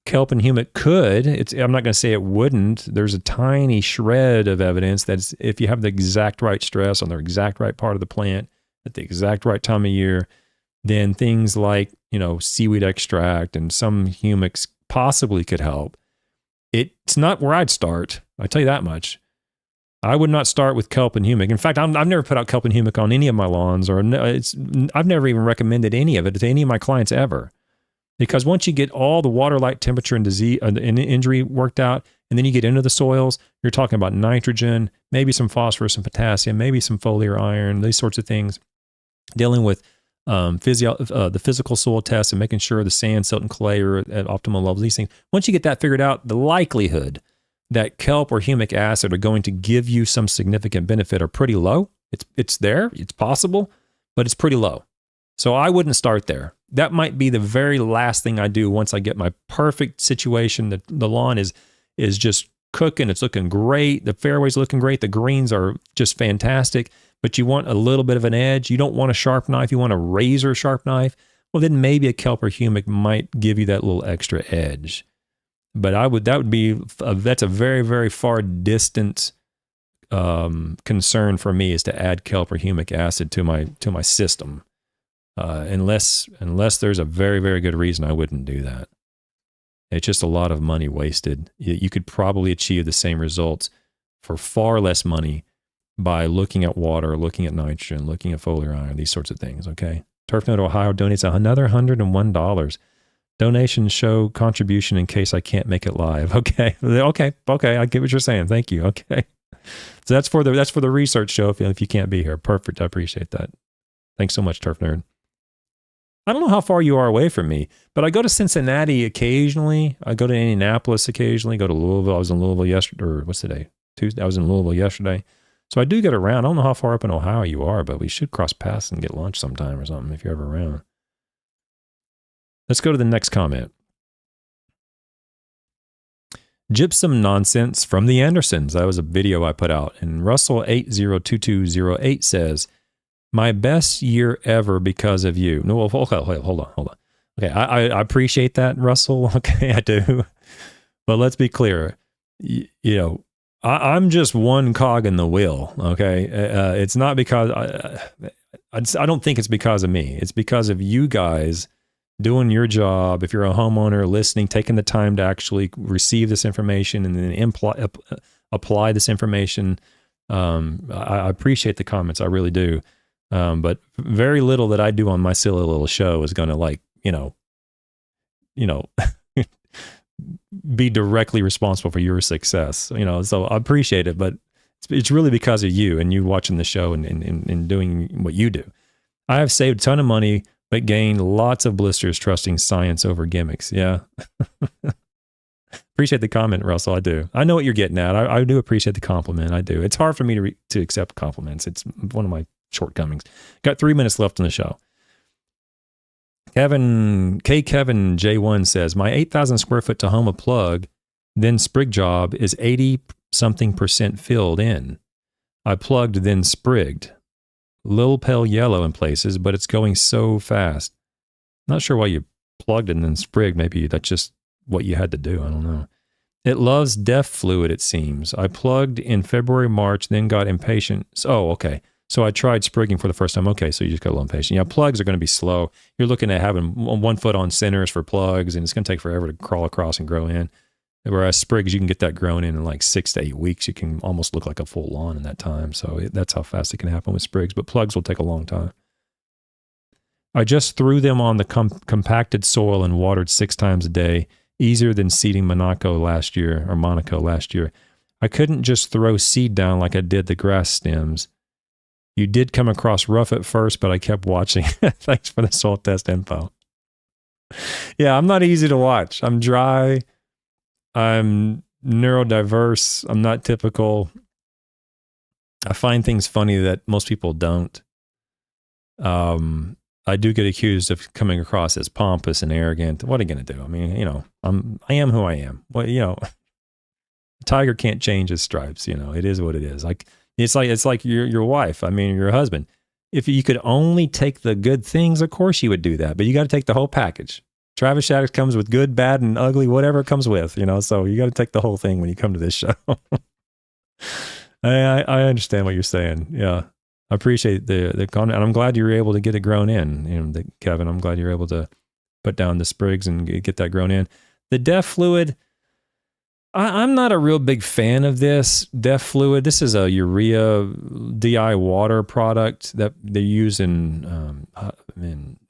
Kelp and humic could. I'm not going to say it wouldn't. There's a tiny shred of evidence that if you have the exact right stress on the exact right part of the plant at the exact right time of year, then things like, seaweed extract and some humics possibly could help. It's not where I'd start. I tell you that much. I would not start with kelp and humic. In fact, I've never put out kelp and humic on any of my lawns, I've never even recommended any of it to any of my clients ever. Because once you get all the water, light, temperature, and disease and injury worked out, and then you get into the soils, you're talking about nitrogen, maybe some phosphorus and potassium, maybe some foliar iron, these sorts of things. Dealing with the physical soil tests and making sure the sand, silt, and clay are at optimal levels. These things. Once you get that figured out, the likelihood that kelp or humic acid are going to give you some significant benefit are pretty low. It's there, it's possible, but it's pretty low. So I wouldn't start there. That might be the very last thing I do once I get my perfect situation. The lawn is just cooking. It's looking great. The fairway's looking great. The greens are just fantastic. But you want a little bit of an edge. You don't want a sharp knife. You want a razor sharp knife. Well, then maybe a kelp or humic might give you that little extra edge. But that's a very, very far distant concern for me, is to add kelp or humic acid to my system. Unless there's a very, very good reason I wouldn't do that. It's just a lot of money wasted. You could probably achieve the same results for far less money by looking at water, looking at nitrogen, looking at foliar iron, these sorts of things, okay? TurfNet Ohio donates another $101. Donations show contribution in case I can't make it live. Okay, I get what you're saying. Thank you, okay. So that's for the research show if you can't be here. Perfect, I appreciate that. Thanks so much, Turf Nerd. I don't know how far you are away from me, but I go to Cincinnati occasionally. I go to Indianapolis occasionally, go to Louisville. I was in Louisville yesterday, or what's today? Tuesday. I was in Louisville yesterday. So I do get around. I don't know how far up in Ohio you are, but we should cross paths and get lunch sometime or something if you're ever around. Let's go to the next comment. Gypsum Nonsense from the Andersons. That was a video I put out. And Russell802208 says, my best year ever because of you. No, hold on. Okay, I appreciate that, Russell. Okay, I do. But let's be clear. I'm just one cog in the wheel, okay? It's not because, I don't think it's because of me. It's because of you guys doing your job. If you're a homeowner listening, taking the time to actually receive this information and then apply this information. I appreciate the comments, I really do. But very little that I do on my silly little show is going to be directly responsible for your success, so I appreciate it, but it's really because of you and you watching the show and doing what you do. I have saved a ton of money, but gained lots of blisters trusting science over gimmicks. Yeah. Appreciate the comment, Russell. I do. I know what you're getting at. I do appreciate the compliment. I do. It's hard for me to accept compliments. It's one of my shortcomings. Got 3 minutes left in the show. Kevin J1 says, my 8,000 square foot Tahoma plug, then sprig job is 80-something% filled in. I plugged, then sprigged. Little pale yellow in places, but it's going so fast. Not sure why you plugged and then sprigged. Maybe that's just what you had to do. I don't know. It loves DEF fluid, it seems. I plugged in February, March, then got impatient. Oh, okay. So I tried sprigging for the first time. Okay, so you just got a little impatient. Yeah, plugs are going to be slow. You're looking at having 1 foot on centers for plugs, and it's going to take forever to crawl across and grow in. Whereas sprigs, you can get that grown in like 6 to 8 weeks. You can almost look like a full lawn in that time. So that's how fast it can happen with sprigs. But plugs will take a long time. I just threw them on the compacted soil and watered 6 times a day. Easier than seeding Monaco last year. I couldn't just throw seed down like I did the grass stems. You did come across rough at first, but I kept watching. Thanks for the soil test info. Yeah, I'm not easy to watch. I'm dry. I'm neurodiverse. I'm not typical. I find things funny that most people don't. I do get accused of coming across as pompous and arrogant. What are you going to do? I mean, I am who I am. Well, a tiger can't change his stripes. It is what it is. It's like your wife. I mean, your husband. If you could only take the good things, of course you would do that. But you got to take the whole package. Travis Shaddix comes with good, bad, and ugly, whatever it comes with, you know. So you got to take the whole thing when you come to this show. I understand what you're saying. Yeah, I appreciate the comment, and I'm glad you were able to get it grown in. You know, Kevin, I'm glad you're able to put down the sprigs and get that grown in. The DEF fluid, I'm not a real big fan of this DEF fluid. This is a urea DI water product that they use in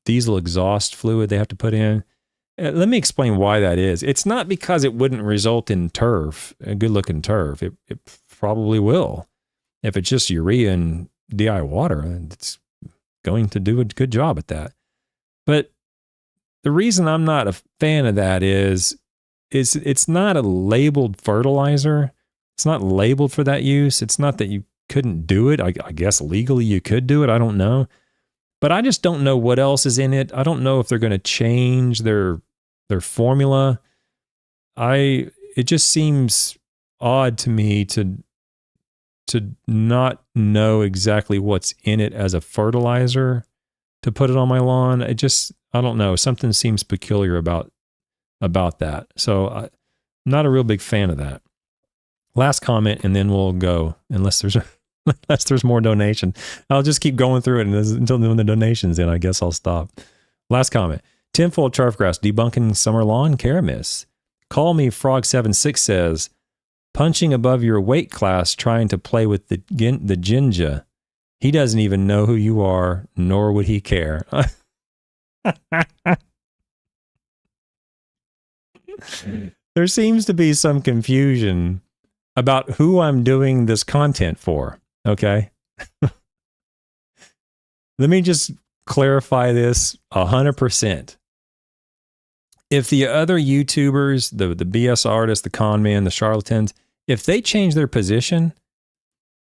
diesel exhaust fluid they have to put in. Let me explain why that is. It's not because it wouldn't result in turf, a good-looking turf. It probably will. If it's just urea and DI water, it's going to do a good job at that. But the reason I'm not a fan of that is it's not a labeled fertilizer. It's not labeled for that use. It's not that you couldn't do it. I guess legally you could do it. I don't know. But I just don't know what else is in it. I don't know if they're going to change their formula. It just seems odd to me to not know exactly what's in it as a fertilizer to put it on my lawn. I don't know. Something seems peculiar about that. So I'm not a real big fan of that. Last comment, and then we'll go, unless there's more donation. I'll just keep going through it until when the donation's in. I guess I'll stop. Last comment. Tenfold turfgrass debunking summer lawn care myths. Call Me Frog76 says, punching above your weight class trying to play with the ginger. He doesn't even know who you are, nor would he care. There seems to be some confusion about who I'm doing this content for, okay? Let me just clarify this 100%. If the other YouTubers, the BS artists, the con men, the charlatans, if they change their position,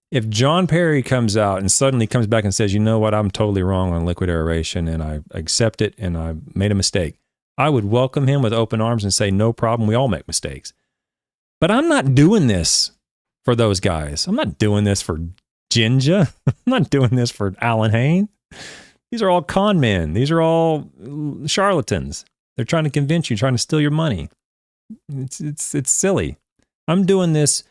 if John Perry comes out and suddenly comes back and says, you know what, I'm totally wrong on liquid aeration and I accept it and I made a mistake, I would welcome him with open arms and say, no problem, we all make mistakes. But I'm not doing this for those guys. I'm not doing this for Ginger. I'm not doing this for Alan Hain. These are all con men. These are all charlatans. They're trying to convince you, trying to steal your money. It's silly. I'm doing this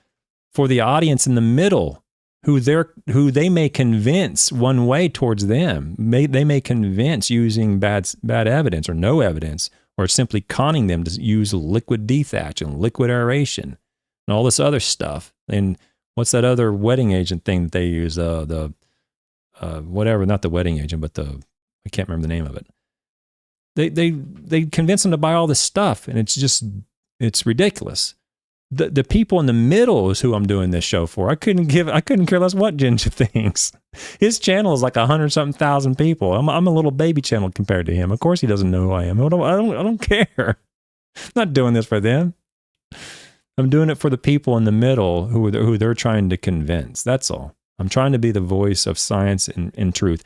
for the audience in the middle who they may convince one way towards them. They may convince using bad evidence or no evidence, or simply conning them to use liquid dethatch and liquid aeration and all this other stuff. And what's that other wetting agent thing that they use? Whatever, not the wetting agent, but I can't remember the name of it. They convince them to buy all this stuff, and it's ridiculous. The people in the middle is who I'm doing this show for. I couldn't care less what Ginger thinks. His channel is like 100-something-thousand people. I'm a little baby channel compared to him. Of course he doesn't know who I am. I don't care. I'm not doing this for them. I'm doing it for the people in the middle who they're trying to convince. That's all. I'm trying to be the voice of science and truth.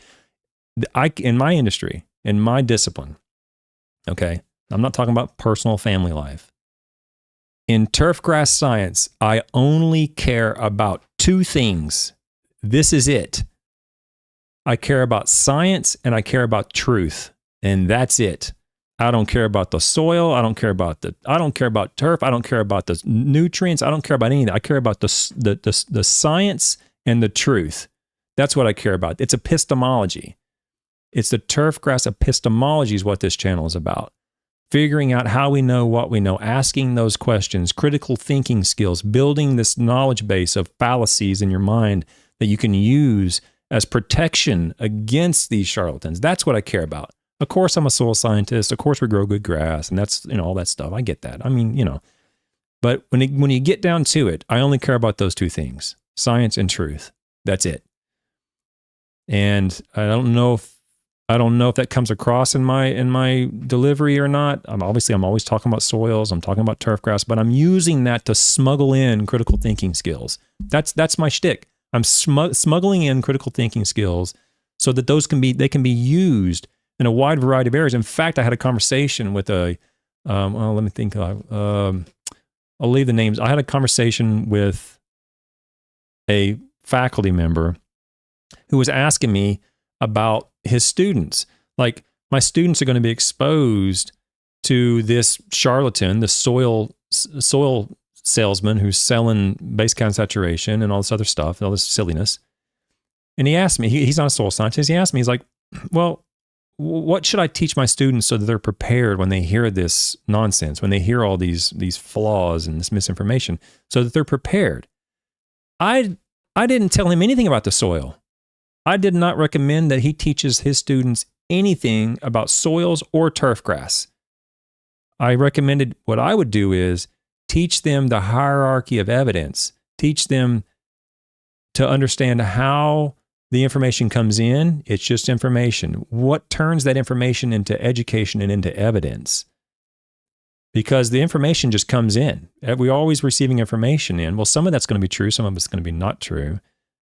In my industry, in my discipline, okay, I'm not talking about personal family life. In turfgrass science, I only care about two things. This is it. I care about science and I care about truth, and that's it. I don't care about the soil. I don't care about turf. I don't care about the nutrients. I don't care about anything. I care about the science and the truth. That's what I care about. It's epistemology. It's the turfgrass epistemology is what this channel is about. Figuring out how we know what we know, asking those questions, critical thinking skills, building this knowledge base of fallacies in your mind that you can use as protection against these charlatans. That's what I care about. Of course, I'm a soil scientist. Of course, we grow good grass, and that's, all that stuff. I get that. I mean, but when you get down to it, I only care about those two things: science and truth. That's it. And I don't know if that comes across in my delivery or not. I'm always talking about soils. I'm talking about turfgrass, but I'm using that to smuggle in critical thinking skills. That's my shtick. I'm smuggling in critical thinking skills so that they can be used in a wide variety of areas. In fact, I had a conversation with let me think. I'll leave the names. I had a conversation with a faculty member who was asking me about his students. Like, my students are going to be exposed to this charlatan, the soil salesman who's selling base count saturation and all this other stuff, all this silliness. And he asked me, he's not a soil scientist. He asked me, he's like, well, what should I teach my students so that they're prepared when they hear this nonsense, when they hear all these flaws and this misinformation, so that they're prepared? I didn't tell him anything about the soil. I did not recommend that he teaches his students anything about soils or turfgrass. I recommended what I would do is teach them the hierarchy of evidence, teach them to understand how the information comes in. It's just information. What turns that information into education and into evidence? Because the information just comes in. We're always receiving information in. Well, some of that's going to be true. Some of it's going to be not true.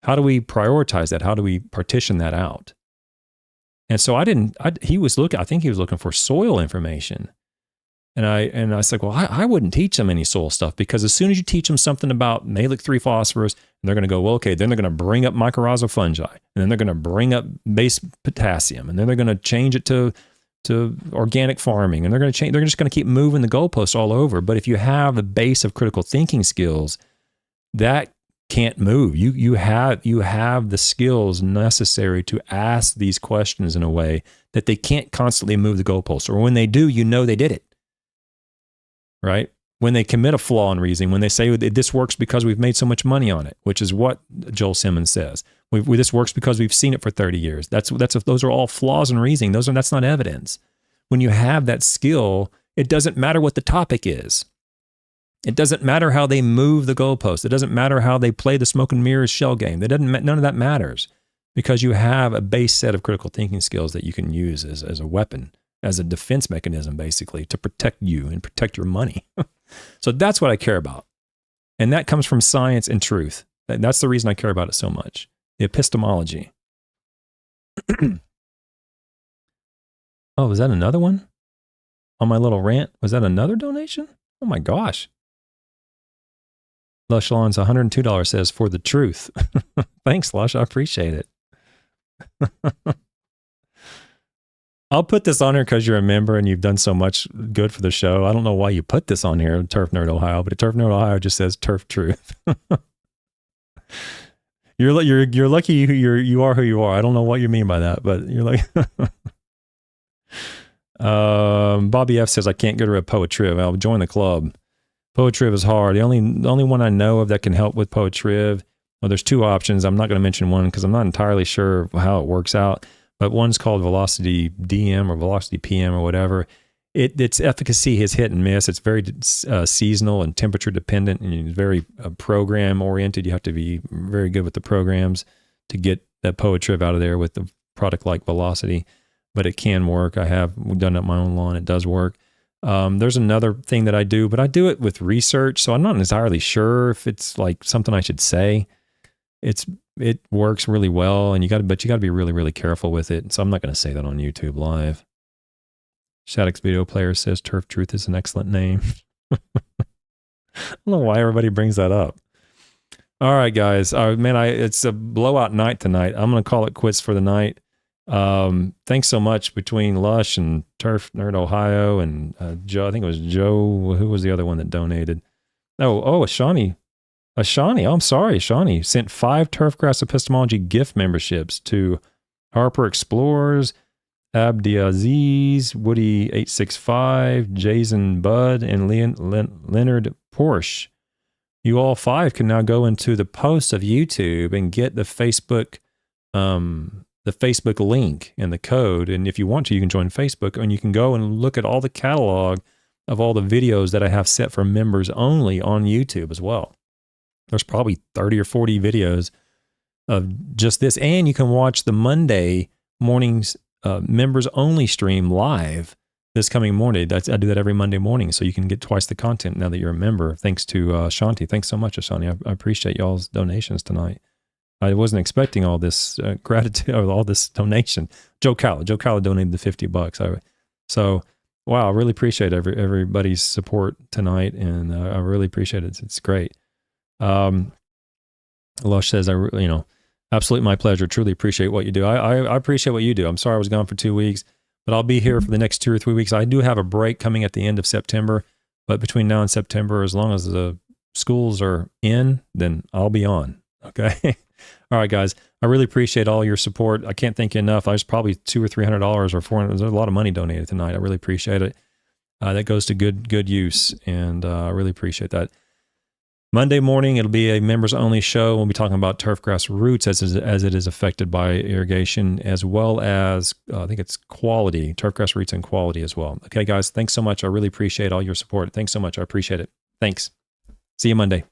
How do we prioritize that? How do we partition that out? And so I think he was looking for soil information. And I said, well, I wouldn't teach them any soil stuff, because as soon as you teach them something about malic 3 phosphorus, and they're going to go, well, okay, then they're going to bring up mycorrhizal fungi, and then they're going to bring up base potassium, and then they're going to change it to organic farming, and they're just going to keep moving the goalposts all over. But if you have a base of critical thinking skills, that can't move. You have the skills necessary to ask these questions in a way that they can't constantly move the goalposts, or when they do, they did it. Right? When they commit a flaw in reasoning, when they say this works because we've made so much money on it, which is what Joel Simmons says. This works because we've seen it for 30 years. Those are all flaws in reasoning. That's not evidence. When you have that skill, it doesn't matter what the topic is. It doesn't matter how they move the goalpost. It doesn't matter how they play the smoke and mirrors shell game. None of that matters, because you have a base set of critical thinking skills that you can use as a weapon, as a defense mechanism, basically, to protect you and protect your money. So that's what I care about. And that comes from science and truth. That's the reason I care about it so much. The epistemology. Oh, was that another one? On my little rant? Was that another donation? Oh my gosh. Lush Lawns $102 says, for the truth. Thanks, Lush. I appreciate it. I'll put this on here because you're a member and you've done so much good for the show. I don't know why you put this on here, Turf Nerd Ohio, but Turf Nerd Ohio just says Turf Truth. You're lucky you are who you are. I don't know what you mean by that, but you're like. Bobby F says, I can't go to a Poetriv. I'll join the club. Poetriv is hard. The only one I know of that can help with Poetriv. Well, there's two options. I'm not going to mention one because I'm not entirely sure how it works out. But one's called Velocity DM or Velocity PM or whatever. Its efficacy is hit and miss. It's very seasonal and temperature dependent, and it's very program oriented. You have to be very good with the programs to get that Poetriv out of there with the product like Velocity. But it can work. I have done it on my own lawn. It does work. There's another thing that I do, but I do it with research, so I'm not entirely sure if it's like something I should say. It works really well, and you got to be really, really careful with it. So I'm not going to say that on YouTube live. Shaddix Video Player says Turf Truth is an excellent name. I don't know why everybody brings that up. All right, guys. It's a blowout night tonight. I'm going to call it quits for the night. Thanks so much between Lush and Turf Nerd Ohio and Joe. I think it was Joe. Who was the other one that donated? Ashani. Ashani, I'm sorry, Ashani sent 5 Turfgrass Epistemology gift memberships to Harper Explorers, Abdiaziz, Woody 865, Jason Budd, and Leonard Porsche. You all 5 can now go into the posts of YouTube and get the Facebook link and the code. And if you want to, you can join Facebook and you can go and look at all the catalog of all the videos that I have set for members only on YouTube as well. There's probably 30 or 40 videos of just this. And you can watch the Monday morning's members only stream live this coming morning. I do that every Monday morning, so you can get twice the content now that you're a member. Thanks to Shanti. Thanks so much, Shanti. I appreciate y'all's donations tonight. I wasn't expecting all this gratitude or all this donation. Joe Calla donated the $50. So wow, I really appreciate everybody's support tonight, and I really appreciate it. It's great. Lush says, absolutely my pleasure. Truly appreciate what you do. I appreciate what you do. I'm sorry I was gone for 2 weeks, but I'll be here for the next 2 or 3 weeks. I do have a break coming at the end of September, but between now and September, as long as the schools are in, then I'll be on. Okay. All right, guys. I really appreciate all your support. I can't thank you enough. I was probably $200 or $300 or $400. There's a lot of money donated tonight. I really appreciate it. That goes to good use, and I really appreciate that. Monday morning, it'll be a members-only show. We'll be talking about turfgrass roots as it is affected by irrigation, as well as, I think it's quality, turfgrass roots and quality as well. Okay, guys, thanks so much. I really appreciate all your support. Thanks so much. I appreciate it. Thanks. See you Monday.